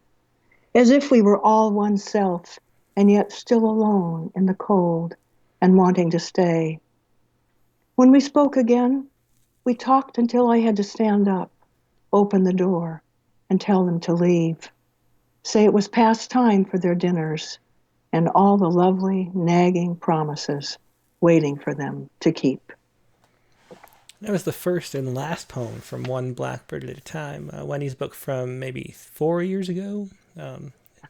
as if we were all oneself and yet still alone in the cold and wanting to stay. When we spoke again, we talked until I had to stand up, open the door, and tell them to leave. Say it was past time for their dinners, and all the lovely, nagging promises waiting for them to keep. That was the first and last poem from One Blackbird at a Time, Wendy's book from maybe 4 years ago.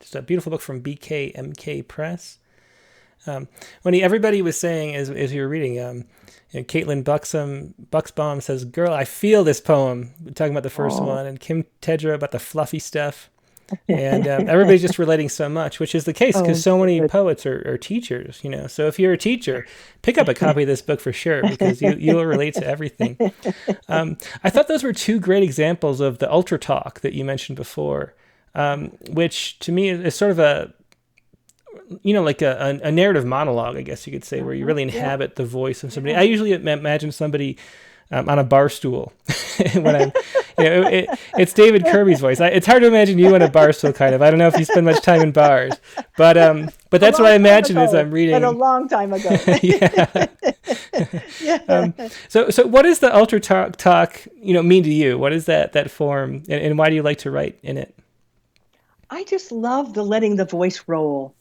It's a beautiful book from BkMk Press. Wendy, everybody was saying as you were reading, Caitlin Buxbaum says, "Girl, I feel this poem," talking about the first one, and Kim Tedra about the fluffy stuff. And everybody's just relating so much, which is the case because so many poets are teachers, So if you're a teacher, pick up a copy of this book for sure because you'll relate to everything. I thought those were 2 great examples of the UltraTalk that you mentioned before. which to me is sort of like a narrative monologue, I guess you could say, where you really inhabit the voice of somebody. I usually imagine somebody on a bar stool when I'm, it's David Kirby's voice. It's hard to imagine you on a bar stool, kind of. I don't know if you spend much time in bars, but that's what I imagine as I'm reading. But a long time ago. Yeah. So what does the UltraTalk, mean to you? What is that form, and why do you like to write in it? I just love letting the voice roll.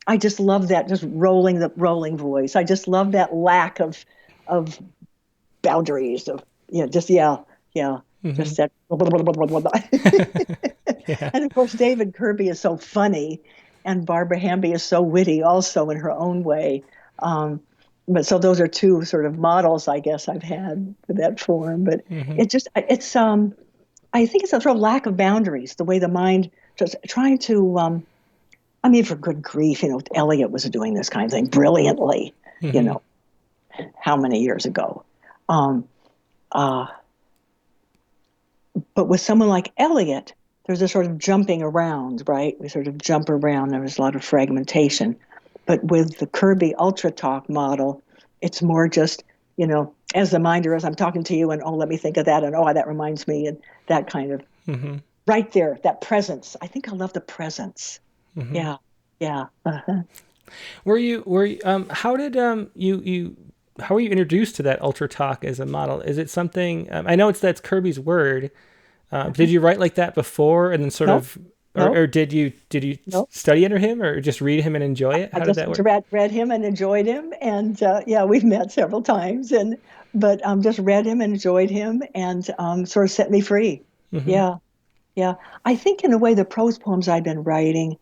I just love that, just rolling voice. I just love that lack of boundaries of, just Mm-hmm. just that. Yeah. And of course, David Kirby is so funny, and Barbara Hamby is so witty, also in her own way. But so those are two sort of models, I guess, I've had for that form. But it's I think it's a sort of lack of boundaries, the way the mind just trying to. For good grief, Eliot was doing this kind of thing brilliantly, how many years ago. But with someone like Eliot, there's a sort of jumping around, right? We sort of jump around. There's a lot of fragmentation. But with the Kirby UltraTalk model, it's more just, as the minder, as I'm talking to you, and let me think of that, and that reminds me, and that kind of right there, that presence. I think I love the presence. Mm-hmm. Yeah. Uh-huh. How did how were you introduced to that UltraTalk as a model? Is it something, I know that's Kirby's word. Did you write like that before and then sort of, or did you study under him or just read him and enjoy it? How did that work? Read him and enjoyed him. And we've met several times, but just read him and enjoyed him and sort of set me free. Mm-hmm. Yeah. I think in a way the prose poems I've been writing,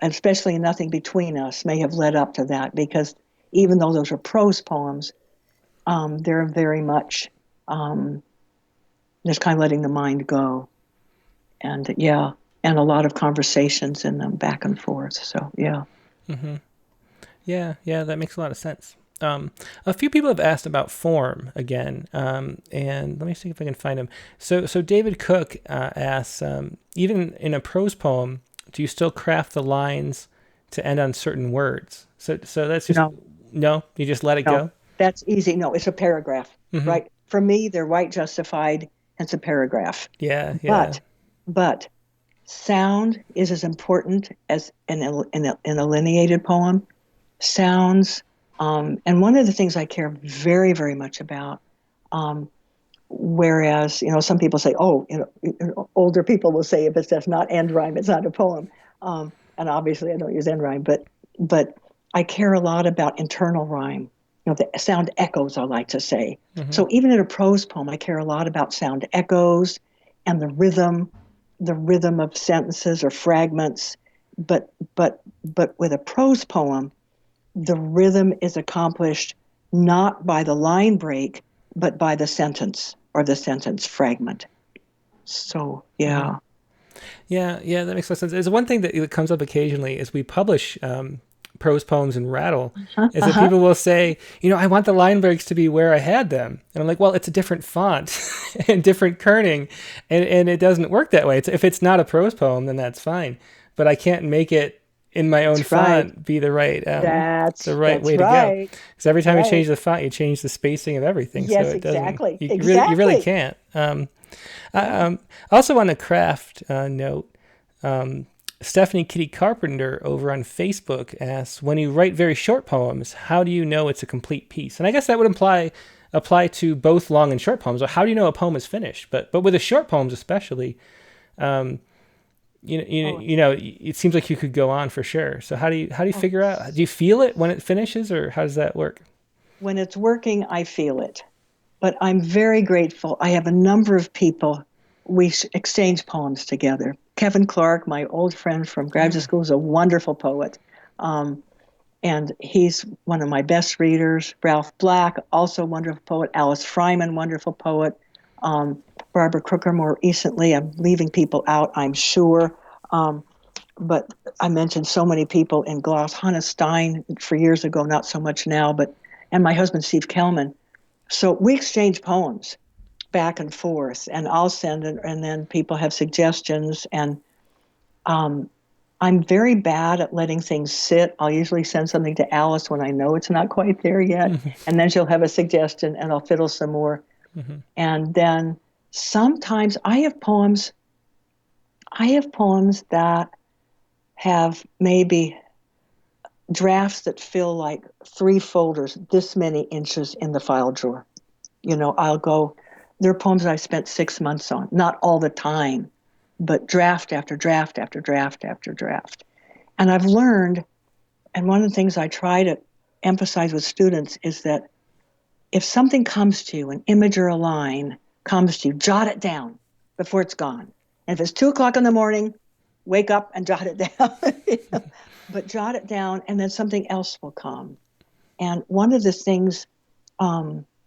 especially in Nothing Between Us, may have led up to that, because even though those are prose poems, they're very much just kind of letting the mind go. And and a lot of conversations in them back and forth. So, yeah. Mm-hmm. Yeah, that makes a lot of sense. A few people have asked about form again, and let me see if I can find them. So David Cook asks, even in a prose poem, do you still craft the lines to end on certain words? So that's just no. You just let it go. That's easy. No, it's a paragraph, right? For me, they're right justified. It's a paragraph. Yeah. But sound is as important as in a lineated poem. Sounds, and one of the things I care very, very much about. Whereas, some people say, older people will say if it says not end rhyme, it's not a poem. And obviously I don't use end rhyme, but I care a lot about internal rhyme. The sound echoes, I like to say. Mm-hmm. So even in a prose poem, I care a lot about sound echoes and the rhythm of sentences or fragments. But with a prose poem, the rhythm is accomplished not by the line break, but by the sentence or the sentence fragment. So, yeah. Yeah, that makes a lot of sense. There's one thing that comes up occasionally is we publish prose poems in Rattle, is that people will say, I want the line breaks to be where I had them. And I'm like, well, it's a different font and different kerning, and it doesn't work that way. If it's not a prose poem, then that's fine. But I can't make it in my own font be the right way to go. Because every time you change the font, you change the spacing of everything. Yes, so it exactly. You really can't. I also on a craft note, Stephanie Kitty Carpenter over on Facebook asks, when you write very short poems, how do you know it's a complete piece? And I guess that would apply to both long and short poems. How do you know a poem is finished? But with the short poems especially, it seems like you could go on for sure. So how do you figure out? Do you feel it when it finishes, or how does that work? When it's working, I feel it. But I'm very grateful. I have a number of people. We exchange poems together. Kevin Clark, my old friend from graduate school, is a wonderful poet. And he's one of my best readers. Ralph Black, also a wonderful poet. Alice Fryman, wonderful poet. Barbara Crooker, more recently. I'm leaving people out, I'm sure. But I mentioned so many people in Gloss. Hannah Stein for years ago, not so much now, and my husband, Steve Kellman. So we exchange poems back and forth, and I'll send, and then people have suggestions, and I'm very bad at letting things sit. I'll usually send something to Alice when I know it's not quite there yet. And then she'll have a suggestion and I'll fiddle some more. And then sometimes I have poems that have maybe drafts that fill like 3 folders, this many inches in the file drawer. There are poems that I spent 6 months on, not all the time, but draft after draft after draft after draft. And I've learned, and one of the things I try to emphasize with students is that if something comes to you, an image or a line comes to you, jot it down before it's gone. And if it's 2:00 in the morning, wake up and jot it down. But jot it down, and then something else will come. And one of the things,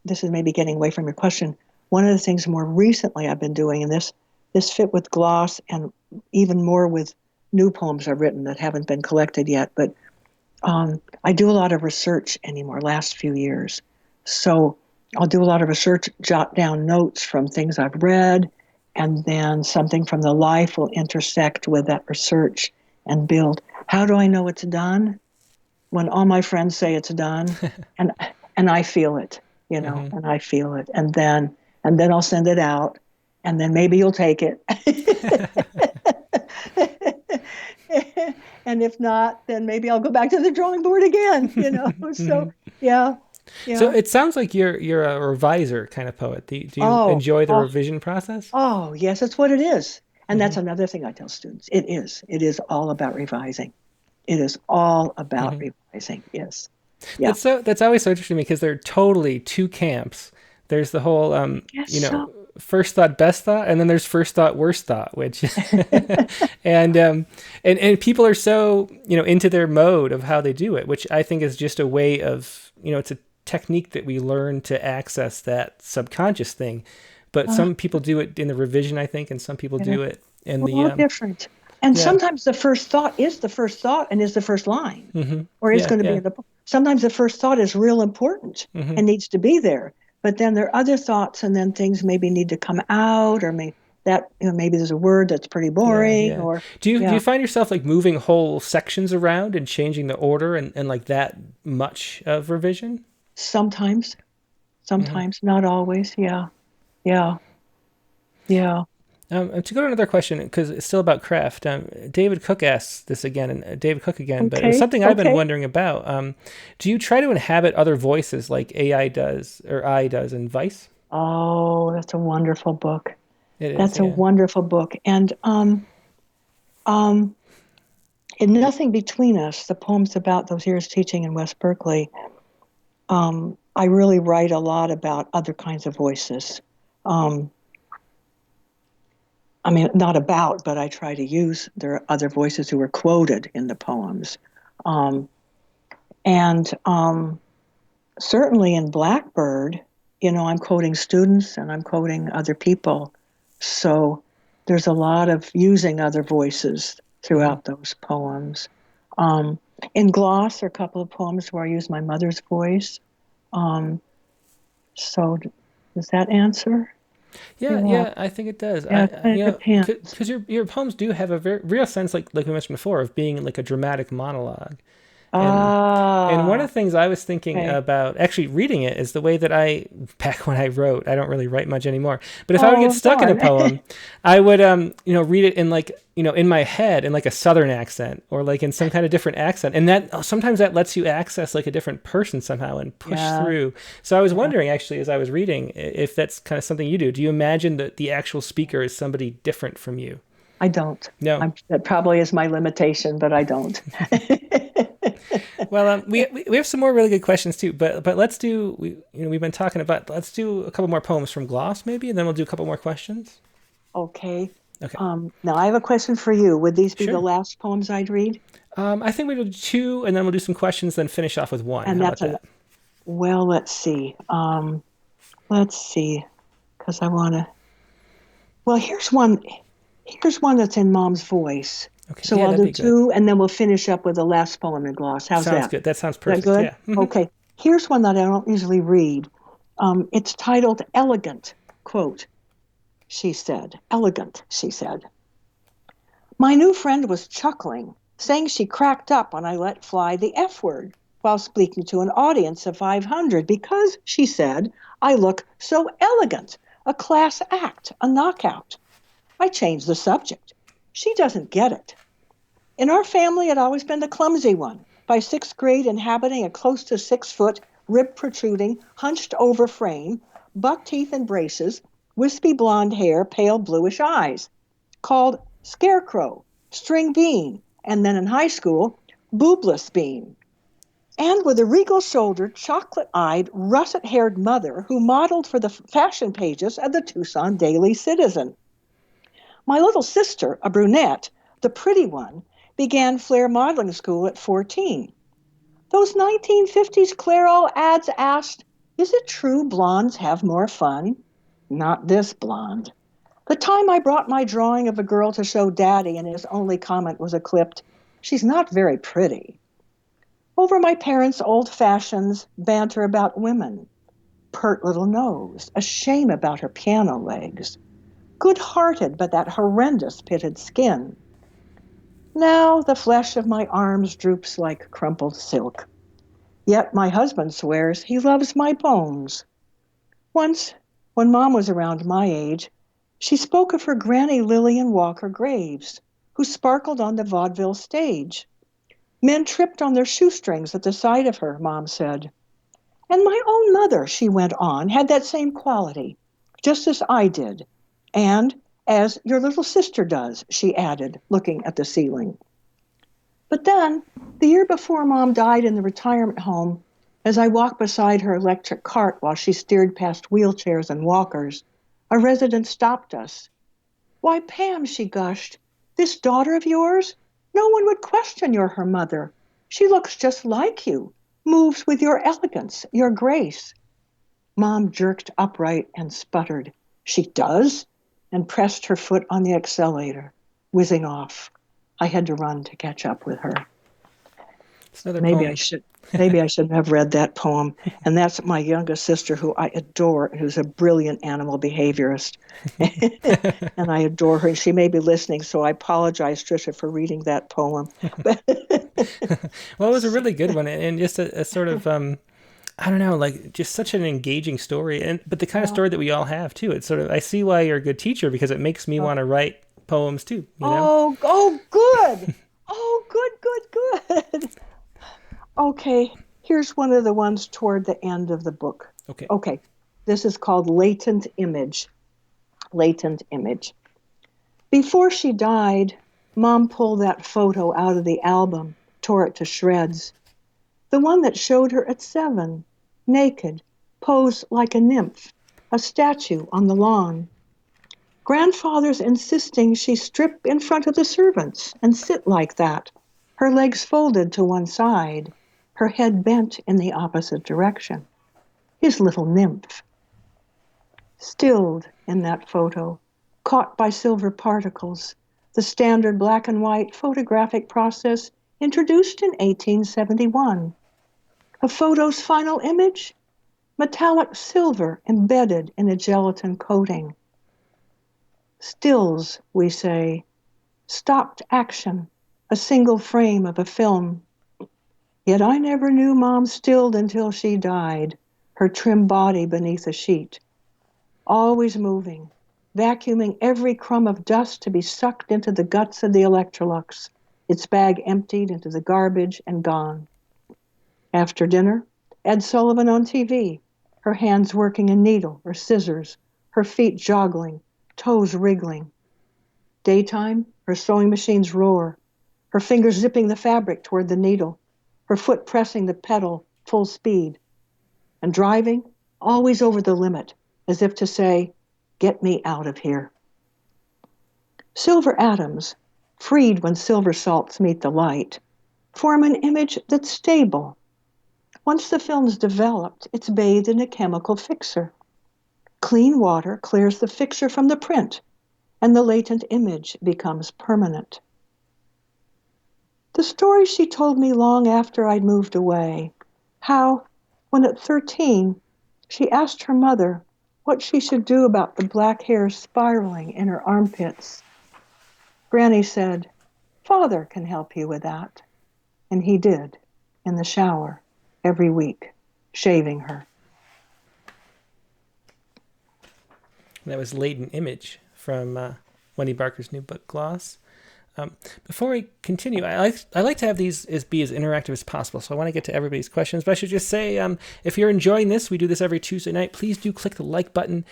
this is maybe getting away from your question, one of the things more recently I've been doing, and this fit with gloss and even more with new poems I've written that haven't been collected yet, but I do a lot of research anymore, last few years. So I'll do a lot of research, jot down notes from things I've read, and then something from the life will intersect with that research and build. How do I know it's done? When all my friends say it's done, and I feel it, and I feel it, and then I'll send it out, and then maybe you'll take it. And if not, then maybe I'll go back to the drawing board again, So, yeah. So it sounds like you're a reviser kind of poet. Do you enjoy the revision process? Oh, yes, that's what it is. And that's another thing I tell students. It is all about revising. It is all about revising. Yes. Yeah. That's always so interesting to me, because they're totally two camps. There's the whole, first thought, best thought, and then there's first thought, worst thought, which, and people are so, into their mode of how they do it, which I think is just a way of, it's a technique that we learn to access that subconscious thing. But some people do it in the revision, I think, and some people do it in different. And sometimes the first thought is the first thought and is the first line, or is going to be in the. Sometimes the first thought is real important and needs to be there. But then there are other thoughts, and then things maybe need to come out, or maybe there's a word that's pretty boring. Or do you find yourself like moving whole sections around and changing the order and like that much of revision? Sometimes, not always. Yeah. To go to another question, because it's still about craft, David Cook asks this again, but it's something I've been wondering about. Do you try to inhabit other voices like AI does, or I does in Vice? Oh, that's a wonderful book. That's a wonderful book. And in Nothing Between Us, the poems about those years teaching in West Berkeley, I really write a lot about other kinds of voices. Not about, but I try to use, there are other voices who are quoted in the poems. Certainly in Blackbird, I'm quoting students and I'm quoting other people. So there's a lot of using other voices throughout those poems. In Gloss, there are a couple of poems where I use my mother's voice. So does that answer? Yeah, I think it does. Because your poems do have a very real sense, like we mentioned before, of being like a dramatic monologue. And one of the things I was thinking about actually reading it is the way that back when I wrote, I don't really write much anymore, but if I would get stuck in a poem, I would, read it in like, in my head in like a Southern accent or like in some kind of different accent. And that sometimes that lets you access like a different person somehow and push through. So I was wondering actually, as I was reading, if that's kind of something you do. Do you imagine that the actual speaker is somebody different from you? I don't. No. That probably is my limitation, but I don't. Well, we have some more really good questions too, but let's do we've been talking about, let's do a couple more poems from Gloss maybe, and then we'll do a couple more questions. Okay. Now I have a question for you. Would these be the last poems I'd read? I think we'll do 2, and then we'll do some questions, then finish off with 1. And that's that? Well, let's see. Because I want to. Well, here's one that's in Mom's voice. Okay. So I'll do 2, and then we'll finish up with the last poem in Gloss. How's that? Sounds good. That sounds perfect. Is that good? Yeah. Okay. Here's one that I don't usually read. It's titled Elegant. Quote, she said. Elegant, she said. My new friend was chuckling, saying she cracked up when I let fly the F word while speaking to an audience of 500 because, she said, I look so elegant, a class act, a knockout. I changed the subject. She doesn't get it. In our family, I'd always been the clumsy one. By sixth grade, inhabiting a close to 6 foot, rib protruding, hunched over frame, buck teeth and braces, wispy blonde hair, pale bluish eyes, called Scarecrow, String Bean, and then in high school, Boobless Bean. And with a regal-shouldered, chocolate-eyed, russet-haired mother who modeled for the fashion pages of the Tucson Daily Citizen. My little sister, a brunette, the pretty one, began Flair modeling school at 14. Those 1950s Clairol ads asked, is it true blondes have more fun? Not this blonde. The time I brought my drawing of a girl to show Daddy and his only comment was a clipped, she's not very pretty. Over my parents' old fashions, banter about women. Pert little nose, a shame about her piano legs. Good-hearted, but that horrendous pitted skin. Now the flesh of my arms droops like crumpled silk. Yet my husband swears he loves my bones. Once, when Mom was around my age, she spoke of her Granny Lillian Walker Graves, who sparkled on the vaudeville stage. Men tripped on their shoestrings at the sight of her, Mom said. And my own mother, she went on, had that same quality, just as I did, and as your little sister does, she added, looking at the ceiling. But then, the year before Mom died in the retirement home, as I walked beside her electric cart while she steered past wheelchairs and walkers, a resident stopped us. Why, Pam, she gushed, this daughter of yours? No one would question you're her mother. She looks just like you, moves with your elegance, your grace. Mom jerked upright and sputtered. She does? And pressed her foot on the accelerator, whizzing off. I had to run to catch up with her. It's another Maybe poem. I shouldn't have read that poem. And that's my youngest sister, who I adore, who's a brilliant animal behaviorist. And I adore her. She may be listening, so I apologize, Tricia, for reading that poem. Well, it was a really good one, and just a sort of I don't know, like just such an engaging story, but the kind of story that we all have too. It's sort of, I see why you're a good teacher, because it makes me want to write poems too. You know? Oh, good. Oh, good. Okay, here's one of the ones toward the end of the book. Okay, this is called Latent Image. Latent Image. Before she died, Mom pulled that photo out of the album, tore it to shreds. The one that showed her at 7, naked, posed like a nymph, a statue on the lawn. Grandfather's insisting she strip in front of the servants and sit like that, her legs folded to one side, her head bent in the opposite direction. His little nymph. Stilled in that photo, caught by silver particles, the standard black and white photographic process introduced in 1871. A photo's final image? Metallic silver embedded in a gelatin coating. Stills, we say, stopped action, a single frame of a film. Yet I never knew Mom stilled until she died, her trim body beneath a sheet. Always moving, vacuuming every crumb of dust to be sucked into the guts of the Electrolux, its bag emptied into the garbage and gone. After dinner, Ed Sullivan on TV, her hands working a needle or scissors, her feet joggling, toes wriggling. Daytime, her sewing machine's roar, her fingers zipping the fabric toward the needle, her foot pressing the pedal full speed. And driving, always over the limit, as if to say, get me out of here. Silver atoms, freed when silver salts meet the light, form an image that's stable. Once the film's developed, it's bathed in a chemical fixer. Clean water clears the fixer from the print, and the latent image becomes permanent. The story she told me long after I'd moved away, how, when at 13, she asked her mother what she should do about the black hair spiraling in her armpits. Granny said, "Father can help you with that." And he did, in the shower, every week, shaving her. That was Latent Image from Wendy Barker's new book, Gloss. Before we continue, I like to have these be as interactive as possible, so I want to get to everybody's questions. But I should just say, if you're enjoying this, we do this every Tuesday night. Please do click the like button,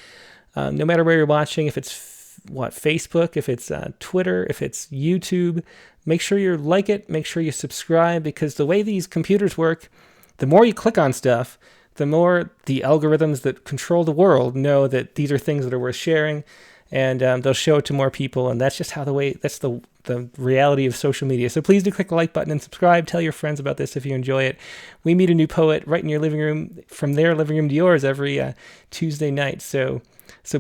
no matter where you're watching. If it's Facebook, if it's Twitter, if it's YouTube, make sure you like it. Make sure you subscribe, because the way these computers work, the more you click on stuff, the more the algorithms that control the world know that these are things that are worth sharing, and they'll show it to more people. And that's just that's the reality of social media. So please do click the like button and subscribe. Tell your friends about this if you enjoy it. We meet a new poet right in your living room, from their living room to yours, every Tuesday night. So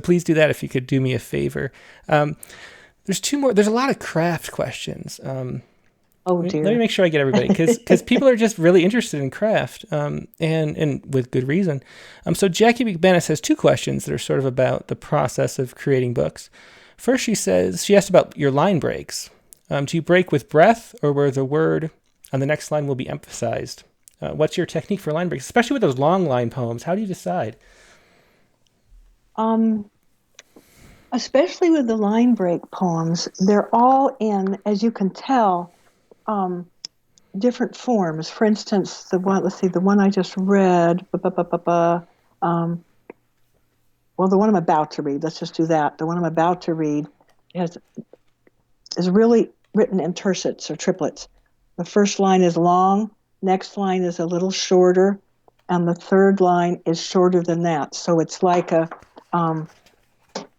please do that if you could do me a favor. There's two more. There's a lot of craft questions. Oh, dear. Let me make sure I get everybody, because people are just really interested in craft, and with good reason. So Jackie McManus has two questions that are sort of about the process of creating books. First, she asked about your line breaks. Do you break with breath, or where the word on the next line will be emphasized? What's your technique for line breaks, especially with those long line poems? How do you decide? Especially with the line break poems, they're all in, as you can tell, different forms. For instance, the one I just read, well, the one I'm about to read, let's just do that. The one I'm about to read is really written in tercets or triplets. The first line is long, next line is a little shorter, and the third line is shorter than that. So it's like a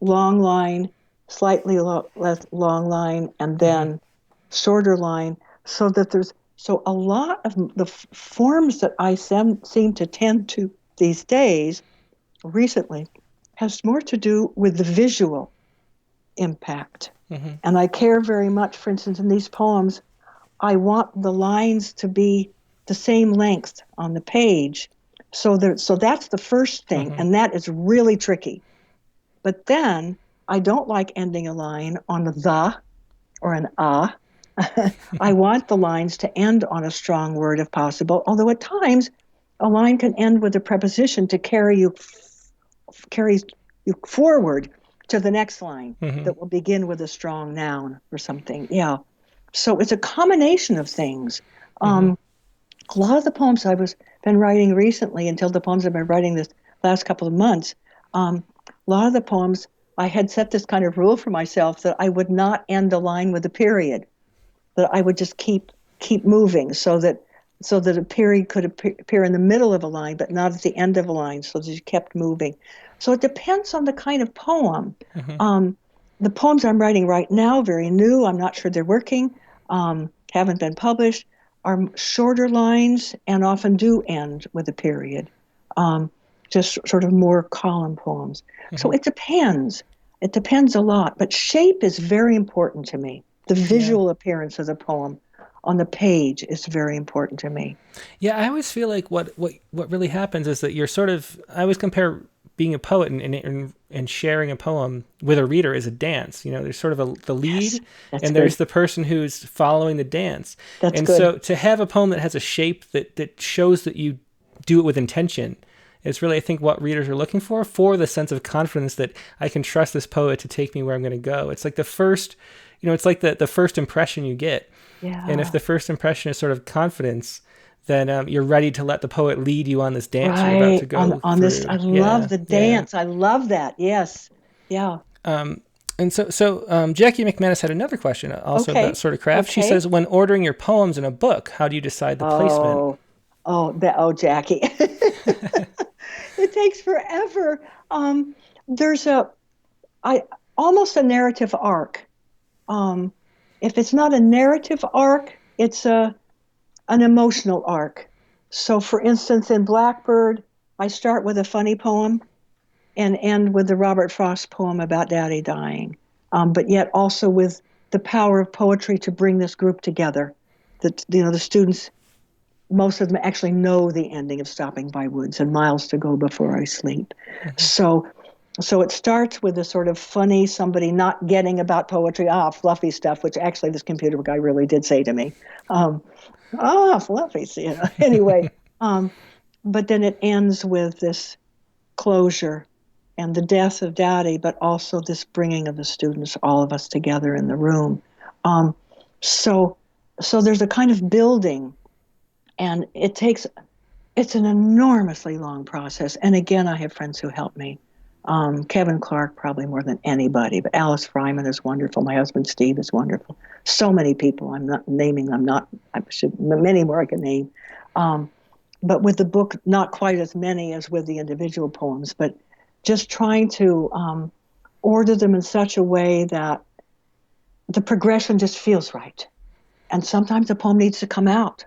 long line, slightly less long line, and then shorter line, so a lot of the forms that I seem to tend to these days, recently, has more to do with the visual impact. Mm-hmm. And I care very much, for instance, in these poems, I want the lines to be the same length on the page. So that's the first thing, and that is really tricky. But then I don't like ending a line on a the or an a. I want the lines to end on a strong word if possible, although at times a line can end with a preposition to carry you forward to the next line that will begin with a strong noun or something. Yeah. So it's a combination of things. A lot of the poems been writing recently, until the poems I've been writing this last couple of months, a lot of the poems, I had set this kind of rule for myself that I would not end a line with a period, that I would just keep moving, so that a period could appear in the middle of a line, but not at the end of a line, so that you kept moving. So it depends on the kind of poem. The poems I'm writing right now, very new, I'm not sure they're working, haven't been published, are shorter lines and often do end with a period. Just sort of more column poems. So it depends. It depends a lot. But shape is very important to me. The visual appearance of the poem on the page is very important to me. Yeah, I always feel like what really happens is that you're sort of, I always compare being a poet and sharing a poem with a reader as a dance. There's sort of the lead, and there's the person who's following the dance. That's and good. So to have a poem that has a shape that shows that you do it with intention, it's really, I think, what readers are looking for the sense of confidence that I can trust this poet to take me where I'm going to go. It's like the first, it's like the first impression you get. Yeah. And if the first impression is sort of confidence, then you're ready to let the poet lead you on this dance you're about to go on through. This. I love the dance. I love that. Yes. Yeah. And so Jackie McManus had another question also about sort of craft. Okay. She says, when ordering your poems in a book, how do you decide the placement? Jackie. It takes forever. There's almost a narrative arc. If it's not a narrative arc, it's an emotional arc. So, for instance, in Blackbird, I start with a funny poem and end with the Robert Frost poem about Daddy dying, but yet also with the power of poetry to bring this group together. The students, most of them actually know the ending of Stopping by Woods and Miles to Go Before I Sleep. So So it starts with a sort of funny somebody not getting about poetry, fluffy stuff, which actually this computer guy really did say to me. Um, fluffy, anyway. Um, but then it ends with this closure and the death of Daddy, but also this bringing of the students, all of us together in the room. Um, so, so there's a kind of building, and it's an enormously long process. And again, I have friends who help me. Kevin Clark, probably more than anybody, but Alice Fryman is wonderful. My husband, Steve, is wonderful. So many people, I'm not naming, many more I can name. But with the book, not quite as many as with the individual poems, but just trying to order them in such a way that the progression just feels right. And sometimes a poem needs to come out.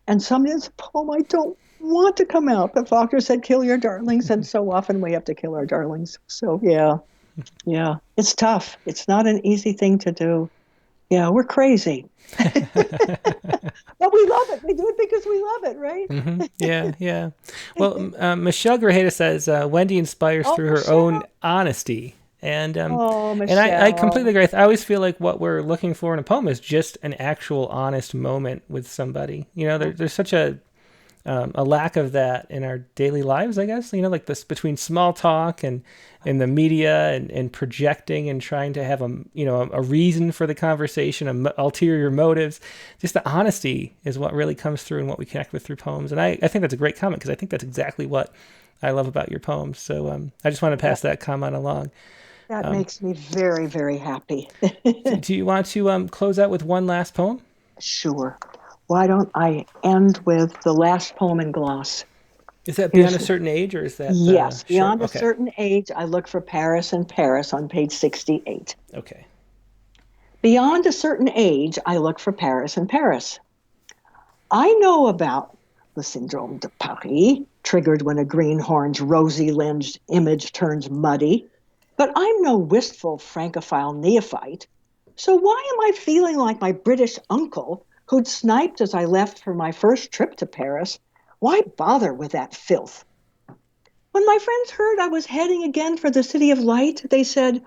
And sometimes a poem I don't want to come out. But Faulkner said, kill your darlings. And so often we have to kill our darlings. So yeah, it's tough. It's not an easy thing to do. Yeah, we're crazy. But we love it. We do it because we love it, right? Mm-hmm. Yeah. Well, Michelle Grajeda says Wendy inspires through her own honesty. And I completely agree. I always feel like what we're looking for in a poem is just an actual honest moment with somebody. There's such a lack of that in our daily lives, I guess. Like this between small talk and in the media and projecting and trying to have a reason for the conversation, ulterior motives. Just the honesty is what really comes through and what we connect with through poems. And I think that's a great comment, because I think that's exactly what I love about your poems. So I just want to pass that comment along. That makes me very, very happy. Do you want to close out with one last poem? Sure. Why don't I end with the last poem in gloss? Is that Beyond a Certain Age, or is that... Yes, Beyond a Certain Age, I look for Paris in Paris on page 68. Okay. Beyond a certain age, I look for Paris in Paris. I know about the syndrome de Paris, triggered when a greenhorn's rosy-lensed image turns muddy, but I'm no wistful Francophile neophyte. So why am I feeling like my British uncle, who'd sniped as I left for my first trip to Paris? Why bother with that filth? When my friends heard I was heading again for the City of Light, they said,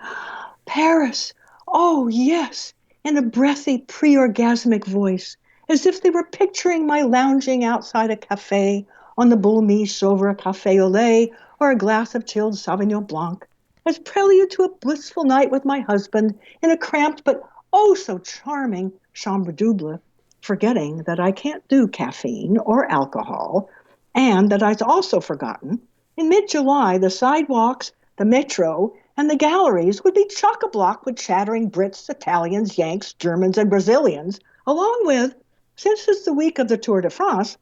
Paris, oh yes, in a breathy, pre-orgasmic voice, as if they were picturing my lounging outside a cafe on the Bull Miche over a café au lait or a glass of chilled Sauvignon Blanc, as prelude to a blissful night with my husband in a cramped but oh so charming chambre double, forgetting that I can't do caffeine or alcohol, and that I'd also forgotten, in mid-July, the sidewalks, the metro, and the galleries would be chock-a-block with chattering Brits, Italians, Yanks, Germans, and Brazilians, along with, since it's the week of the Tour de France,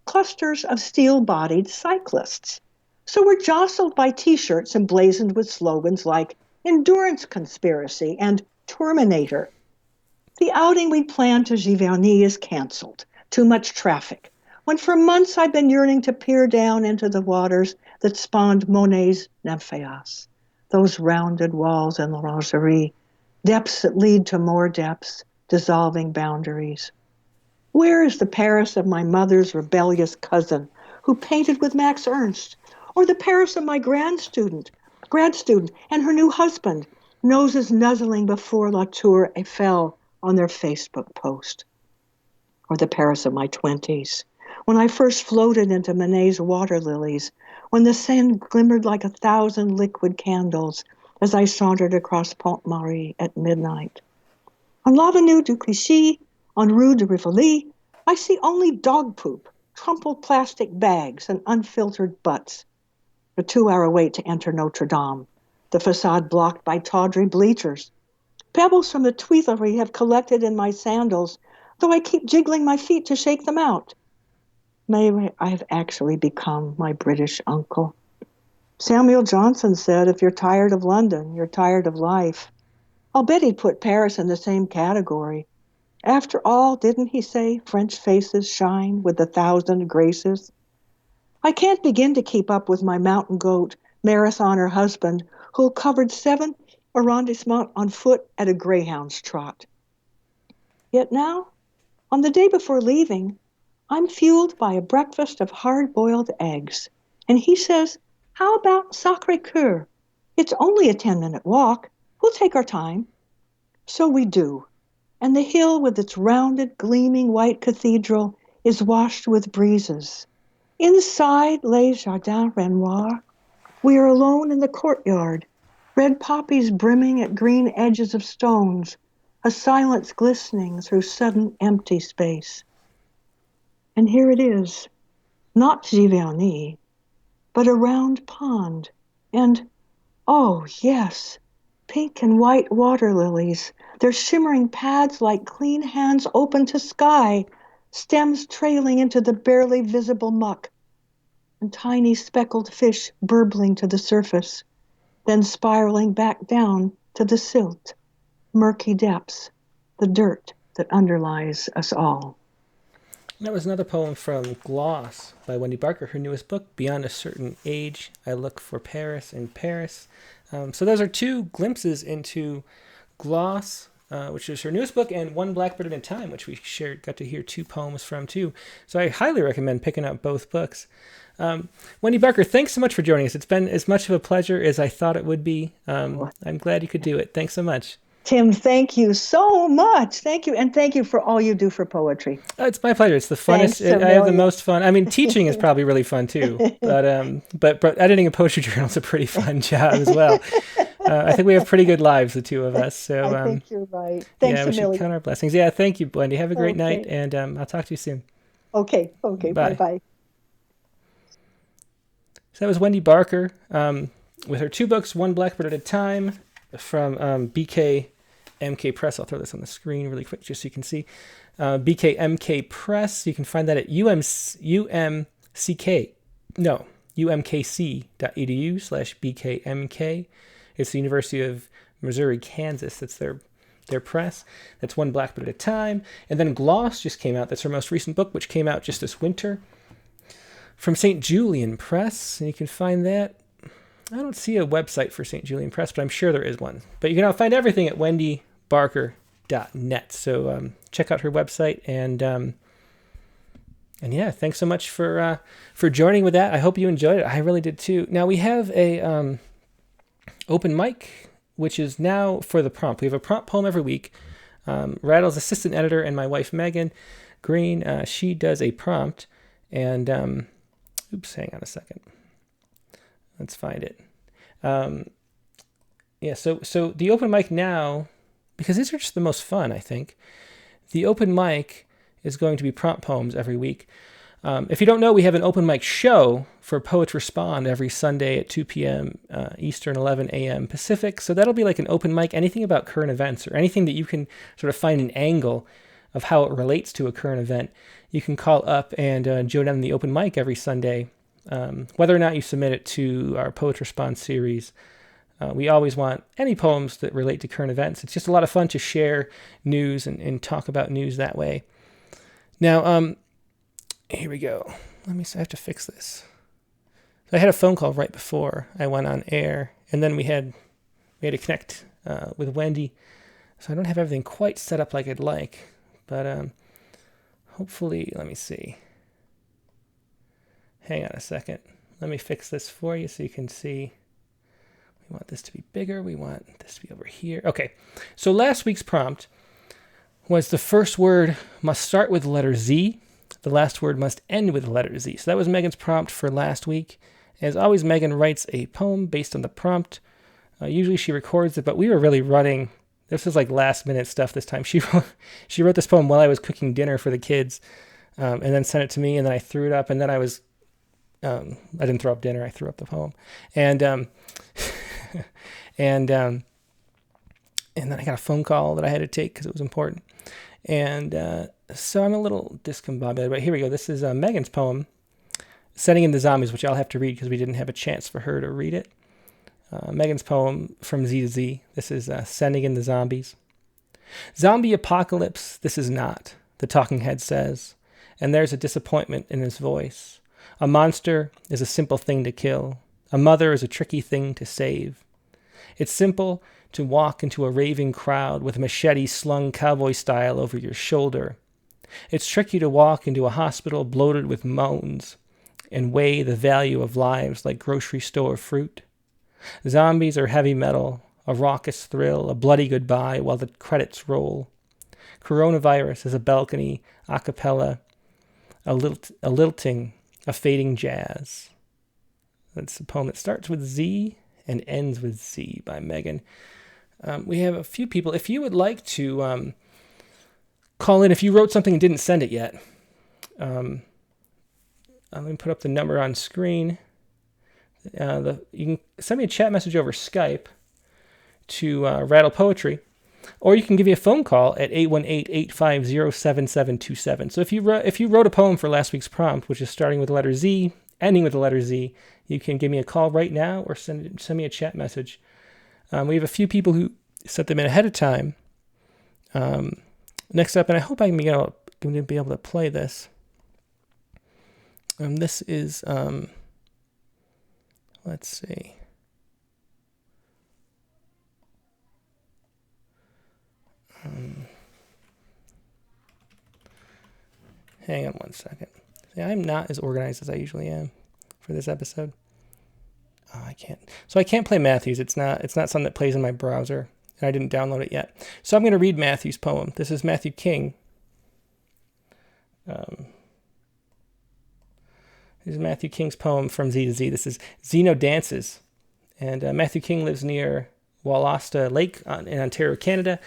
clusters of steel-bodied cyclists. So we're jostled by T-shirts emblazoned with slogans like Endurance Conspiracy and Terminator. The outing we'd planned to Giverny is canceled. Too much traffic. When for months I've been yearning to peer down into the waters that spawned Monet's Nymphéas, those rounded walls in l'Orangerie, depths that lead to more depths, dissolving boundaries. Where is the Paris of my mother's rebellious cousin who painted with Max Ernst? Or the Paris of my grad student, and her new husband, noses nuzzling before La Tour Eiffel on their Facebook post? Or the Paris of my 20s, when I first floated into Manet's water lilies, when the Seine glimmered like 1,000 liquid candles as I sauntered across Pont Marie at midnight. On l'Avenue du Clichy, on Rue de Rivoli, I see only dog poop, crumpled plastic bags, and unfiltered butts. A 2-hour wait to enter Notre Dame, the facade blocked by tawdry bleachers. Pebbles from the Tuileries have collected in my sandals, though I keep jiggling my feet to shake them out. Maybe I've actually become my British uncle. Samuel Johnson said, if you're tired of London, you're tired of life. I'll bet he'd put Paris in the same category. After all, didn't he say French faces shine with 1,000 graces? I can't begin to keep up with my mountain goat, marathoner husband, who covered 7 arrondissements on foot at a greyhound's trot. Yet now, on the day before leaving, I'm fueled by a breakfast of hard-boiled eggs. And he says, how about Sacré-Cœur? It's only a 10-minute walk. We'll take our time. So we do. And the hill with its rounded, gleaming white cathedral is washed with breezes. Inside Les Jardins Renoir, we are alone in the courtyard, red poppies brimming at green edges of stones, a silence glistening through sudden empty space. And here it is, not Giverny, but a round pond, and, oh yes, pink and white water lilies, their shimmering pads like clean hands open to sky, stems trailing into the barely visible muck, and tiny speckled fish burbling to the surface, then spiraling back down to the silt, murky depths, the dirt that underlies us all. That was another poem from Gloss by Wendy Barker, her newest book, Beyond a Certain Age, I Look for Paris in Paris. So those are two glimpses into Gloss, which is her newest book, and One Blackbird at a Time, which we got to hear two poems from too. So I highly recommend picking up both books. Wendy Barker, thanks so much for joining us. It's been as much of a pleasure as I thought it would be. I'm glad you could do it. Thanks so much. Tim, thank you so much. Thank you. And thank you for all you do for poetry. It's my pleasure. It's the funnest. I have the most fun. I mean, teaching is probably really fun too, but editing a poetry journal is a pretty fun job as well. I think we have pretty good lives, the two of us. So I think you're right. Thanks we should count our blessings. Yeah, thank you, Wendy. Have a great night, and I'll talk to you soon. Okay. Bye-bye. So that was Wendy Barker with her two books, One Blackbird at a Time, from BkMk Press. I'll throw this on the screen really quick just so you can see. BkMk Press. You can find that at umkc.edu/BkMk. It's the University of Missouri, Kansas. That's their press. That's One Blackbird at a Time. And then Gloss just came out. That's her most recent book, which came out just this winter, from St. Julian Press. And you can find that. I don't see a website for St. Julian Press, but I'm sure there is one. But you can find everything at wendybarker.net. So check out her website. And yeah, thanks so much for joining with that. I hope you enjoyed it. I really did too. Now we have a open mic, which is now for the prompt. We have a prompt poem every week. Rattle's assistant editor and my wife, Megan Green, she does a prompt. And, hang on a second. Let's find it. So the open mic now, because these are just the most fun, I think, the open mic is going to be prompt poems every week. If you don't know, we have an open mic show for Poets Respond every Sunday at 2 p.m. Eastern, 11 a.m. Pacific. So that'll be like an open mic, anything about current events or anything that you can sort of find an angle of how it relates to a current event. You can call up and join in the open mic every Sunday. Whether or not you submit it to our Poets Respond series, we always want any poems that relate to current events. It's just a lot of fun to share news and talk about news that way. Now, here we go. I have to fix this. So I had a phone call right before I went on air, and then we had to connect with Wendy. So I don't have everything quite set up like I'd like, but hopefully, let me see. Hang on a second. Let me fix this for you so you can see. We want this to be bigger. We want this to be over here. Okay. So last week's prompt was the first word must start with the letter Z. The last word must end with the letter Z. So that was Megan's prompt for last week. As always, Megan writes a poem based on the prompt. Usually she records it, but we were really running. This was like last minute stuff this time. She wrote this poem while I was cooking dinner for the kids, and then sent it to me, and then I threw it up, and then I didn't throw up dinner. I threw up the poem, and then I got a phone call that I had to take because it was important, and so I'm a little discombobulated. But here we go. This is Megan's poem, "Sending in the Zombies," which I'll have to read because we didn't have a chance for her to read it. Megan's poem from Z to Z. This is "Sending in the Zombies." Zombie apocalypse, this is not, the talking head says, and there's a disappointment in his voice. A monster is a simple thing to kill. A mother is a tricky thing to save. It's simple to walk into a raving crowd with a machete slung cowboy style over your shoulder. It's tricky to walk into a hospital bloated with moans and weigh the value of lives like grocery store fruit. Zombies are heavy metal, a raucous thrill, a bloody goodbye while the credits roll. Coronavirus is a balcony, a cappella, a lilting, a fading jazz. That's a poem that starts with Z and ends with Z by Megan. We have a few people. If you would like to call in, if you wrote something and didn't send it yet, let me put up the number on screen. You can send me a chat message over Skype to Rattle Poetry, or you can give me a phone call at 818-850-7727. So if you wrote a poem for last week's prompt, which is starting with the letter Z, ending with the letter Z, you can give me a call right now or send me a chat message. We have a few people who sent them in ahead of time. Next up, and I hope I'm going to be able to play this. This is, let's see. Hang on one second. See, I'm not as organized as I usually am for this episode. Oh, I can't. So I can't play Matthew's. It's not something that plays in my browser, and I didn't download it yet. So I'm going to read Matthew's poem. This is Matthew King. This is Matthew King's poem From Z to Z. This is Zeno Dances. And Matthew King lives near Wallasta Lake in Ontario, Canada.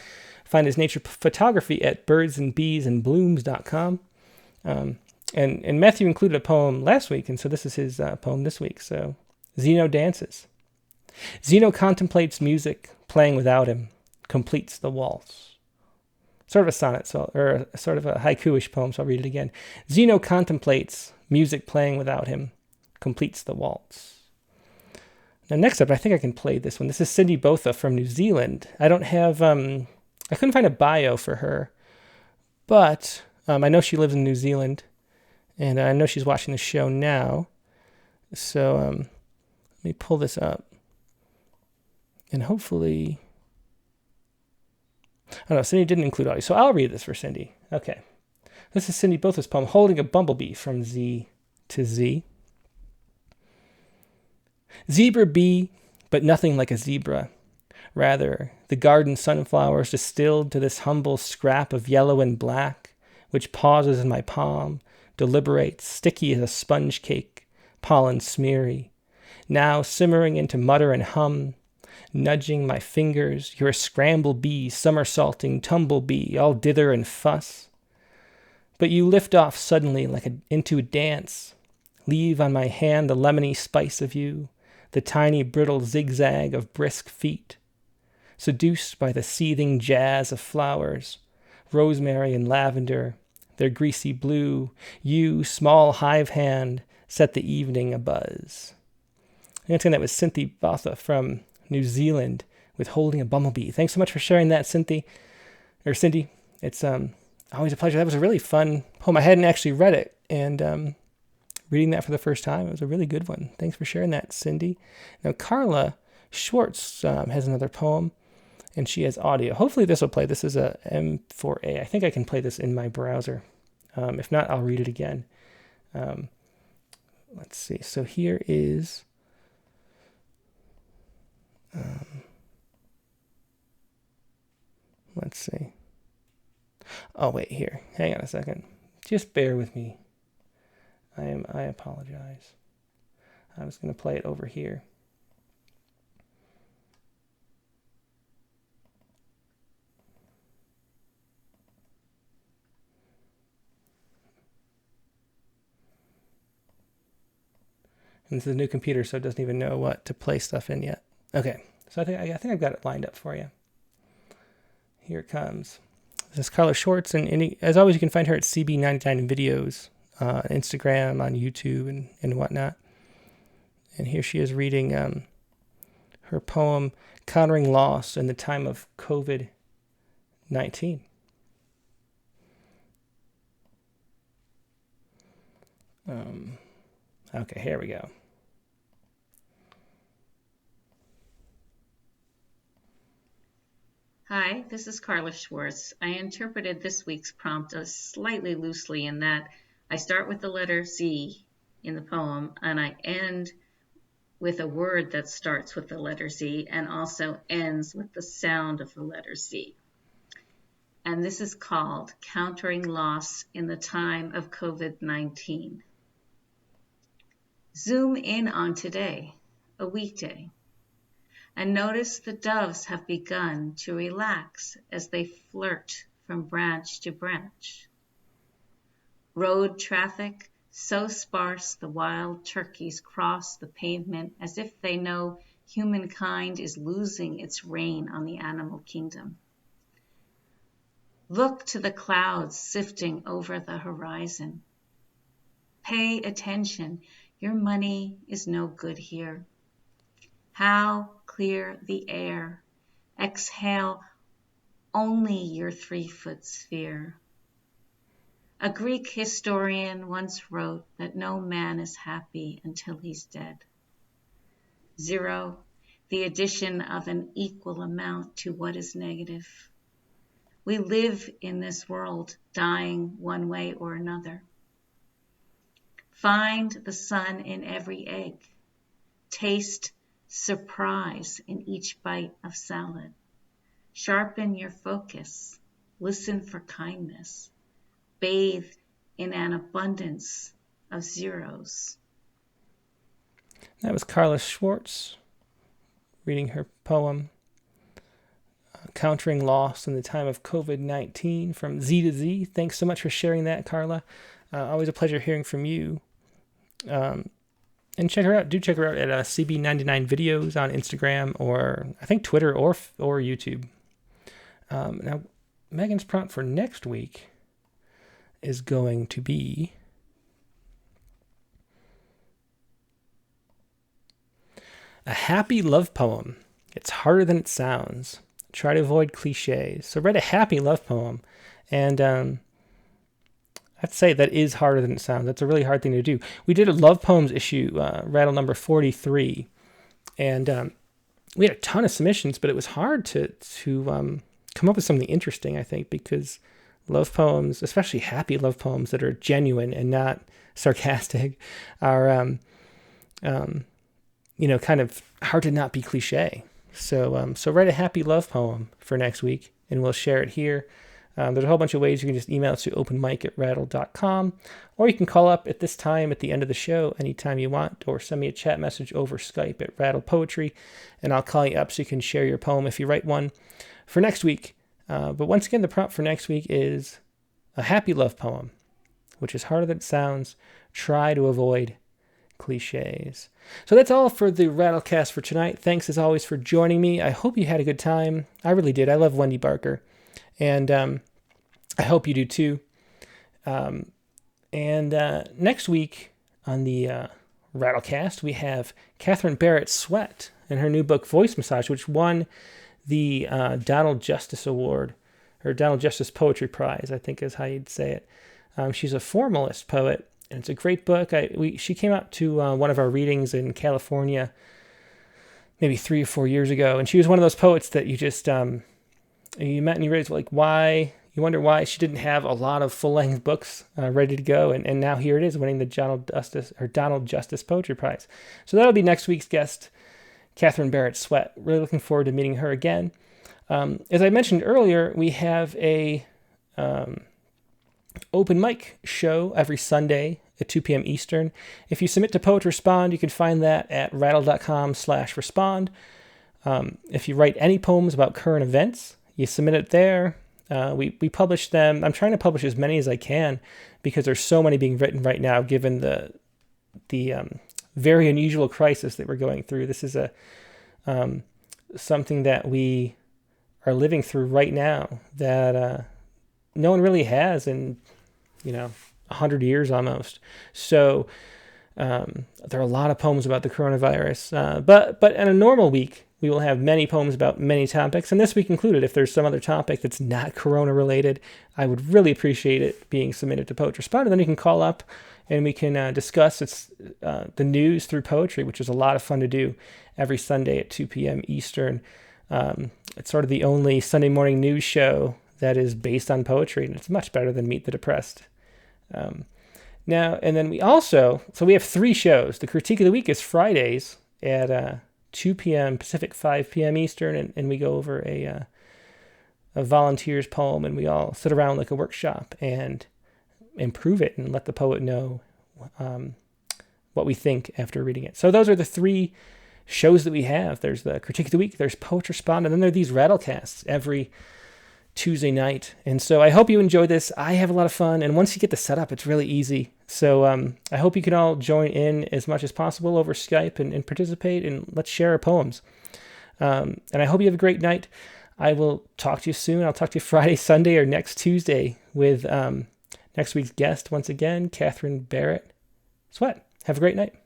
Find his nature photography at birdsandbeesandblooms.com. And Matthew included a poem last week, and so this is his poem this week. So, Zeno Dances. Zeno contemplates music, playing without him, completes the waltz. Sort of a sonnet, or sort of a haiku-ish poem, so I'll read it again. Zeno contemplates music, playing without him, completes the waltz. Now, next up, I think I can play this one. This is Cindy Botha from New Zealand. I don't have, I couldn't find a bio for her, but I know she lives in New Zealand, and I know she's watching the show now. So let me pull this up, and hopefully, I don't know, Cindy didn't include audio, so I'll read this for Cindy. Okay. This is Cindy Botha's poem, Holding a Bumblebee, From Z to Z. Zebra bee, but nothing like a zebra. Rather, the garden sunflowers distilled to this humble scrap of yellow and black, which pauses in my palm, deliberates, sticky as a sponge cake, pollen smeary, now simmering into mutter and hum, nudging my fingers, you're a scramble bee, somersaulting tumblebee, all dither and fuss. But you lift off suddenly into a dance, leave on my hand the lemony spice of you, the tiny brittle zigzag of brisk feet, seduced by the seething jazz of flowers, rosemary and lavender, their greasy blue, you, small hive hand, set the evening abuzz. And that was Cindy Botha from New Zealand with Holding a Bumblebee. Thanks so much for sharing that, Cindy. It's always a pleasure. That was a really fun poem. I hadn't actually read it, and reading that for the first time, it was a really good one. Thanks for sharing that, Cindy. Now, Carla Schwartz has another poem, and she has audio. Hopefully this will play. This is a M4A. I think I can play this in my browser. If not, I'll read it again. Let's see. So here is... let's see. Oh, wait, here. Hang on a second. Just bear with me. I apologize. I was going to play it over here. And this is a new computer, so it doesn't even know what to play stuff in yet. Okay, so I think I've got it lined up for you. Here it comes. This is Carla Schwartz, and as always, you can find her at CB99 Videos, Instagram, on YouTube, and whatnot. And here she is reading her poem, Countering Loss in the Time of COVID-19. Okay, here we go. Hi, this is Carla Schwartz. I interpreted this week's prompt slightly loosely in that I start with the letter Z in the poem and I end with a word that starts with the letter Z and also ends with the sound of the letter Z. And this is called Countering Loss in the Time of COVID-19. Zoom in on today, a weekday, and notice the doves have begun to relax as they flirt from branch to branch. Road traffic so sparse the wild turkeys cross the pavement as if they know humankind is losing its reign on the animal kingdom. Look to the clouds sifting over the horizon. Pay attention, your money is no good here. How clear the air. Exhale only your 3-foot sphere. A Greek historian once wrote that no man is happy until he's dead. 0, the addition of an equal amount to what is negative. We live in this world, dying one way or another. Find the sun in every egg. Taste surprise in each bite of salad. Sharpen your focus. Listen for kindness. Bathe in an abundance of zeros. That was Carla Schwartz reading her poem, Countering Loss in the Time of COVID-19 from Z to Z. Thanks so much for sharing that, Carla. Always a pleasure hearing from you. And check her out. Do check her out at CB99 Videos on Instagram or I think Twitter or YouTube. Now, Megan's prompt for next week is going to be a happy love poem. It's harder than it sounds. Try to avoid cliches. So write a happy love poem. And I'd say that is harder than it sounds. That's a really hard thing to do. We did a love poems issue, rattle number 43. And we had a ton of submissions, but it was hard to come up with something interesting, I think, because love poems, especially happy love poems that are genuine and not sarcastic, are, kind of hard to not be cliche. So write a happy love poem for next week, and we'll share it here. There's a whole bunch of ways. You can just email us to openmic@rattle.com, or you can call up at this time at the end of the show anytime you want, or send me a chat message over Skype at Rattle Poetry, and I'll call you up so you can share your poem if you write one for next week. But once again, the prompt for next week is a happy love poem, which is harder than it sounds. Try to avoid cliches. So that's all for the Rattlecast for tonight. Thanks as always for joining me. I hope you had a good time. I really did. I love Wendy Barker, and I hope you do too. Next week on the Rattlecast, we have Catherine Barrett Sweat and her new book Voice Massage, which won the Donald Justice Award, or Donald Justice Poetry Prize, I think is how you'd say it. She's a formalist poet, and it's a great book. She came out to one of our readings in California maybe 3 or 4 years ago, and she was one of those poets that you just you met and you realized, like, why? You wonder why she didn't have a lot of full-length books ready to go, and now here it is, winning the Donald Justice Poetry Prize. So that'll be next week's guest, Catherine Barrett Sweat. Really looking forward to meeting her again. As I mentioned earlier, we have a open mic show every Sunday at 2 p.m. Eastern. If you submit to Poet Respond, you can find that at rattle.com/respond. If you write any poems about current events, you submit it there. We publish them. I'm trying to publish as many as I can because there's so many being written right now, given the very unusual crisis that we're going through. This is something that we are living through right now that no one really has in 100 years almost. So there are a lot of poems about the coronavirus. But in a normal week, we will have many poems about many topics, and this week included. If there's some other topic that's not corona-related, I would really appreciate it being submitted to Poet Respond, and then you can call up and we can discuss the news through poetry, which is a lot of fun to do every Sunday at 2 p.m. Eastern. It's sort of the only Sunday morning news show that is based on poetry, and it's much better than Meet the Depressed. Now, and then we have 3 shows. The Critique of the Week is Fridays at 2 p.m. Pacific, 5 p.m. Eastern, and we go over a volunteer's poem, and we all sit around like a workshop and improve it and let the poet know what we think after reading it. So those are the 3 shows that we have. There's the Critique of the Week, there's Poetry Spawn, and then there are these Rattlecasts every Tuesday night. And so I hope you enjoy this. I have a lot of fun, and once you get the setup, it's really easy. So I hope you can all join in as much as possible over Skype and participate, and let's share our poems. And I hope you have a great night. I will talk to you soon. I'll talk to you Friday, Sunday, or next Tuesday with next week's guest, once again, Catherine Barrett Sweat. Have a great night.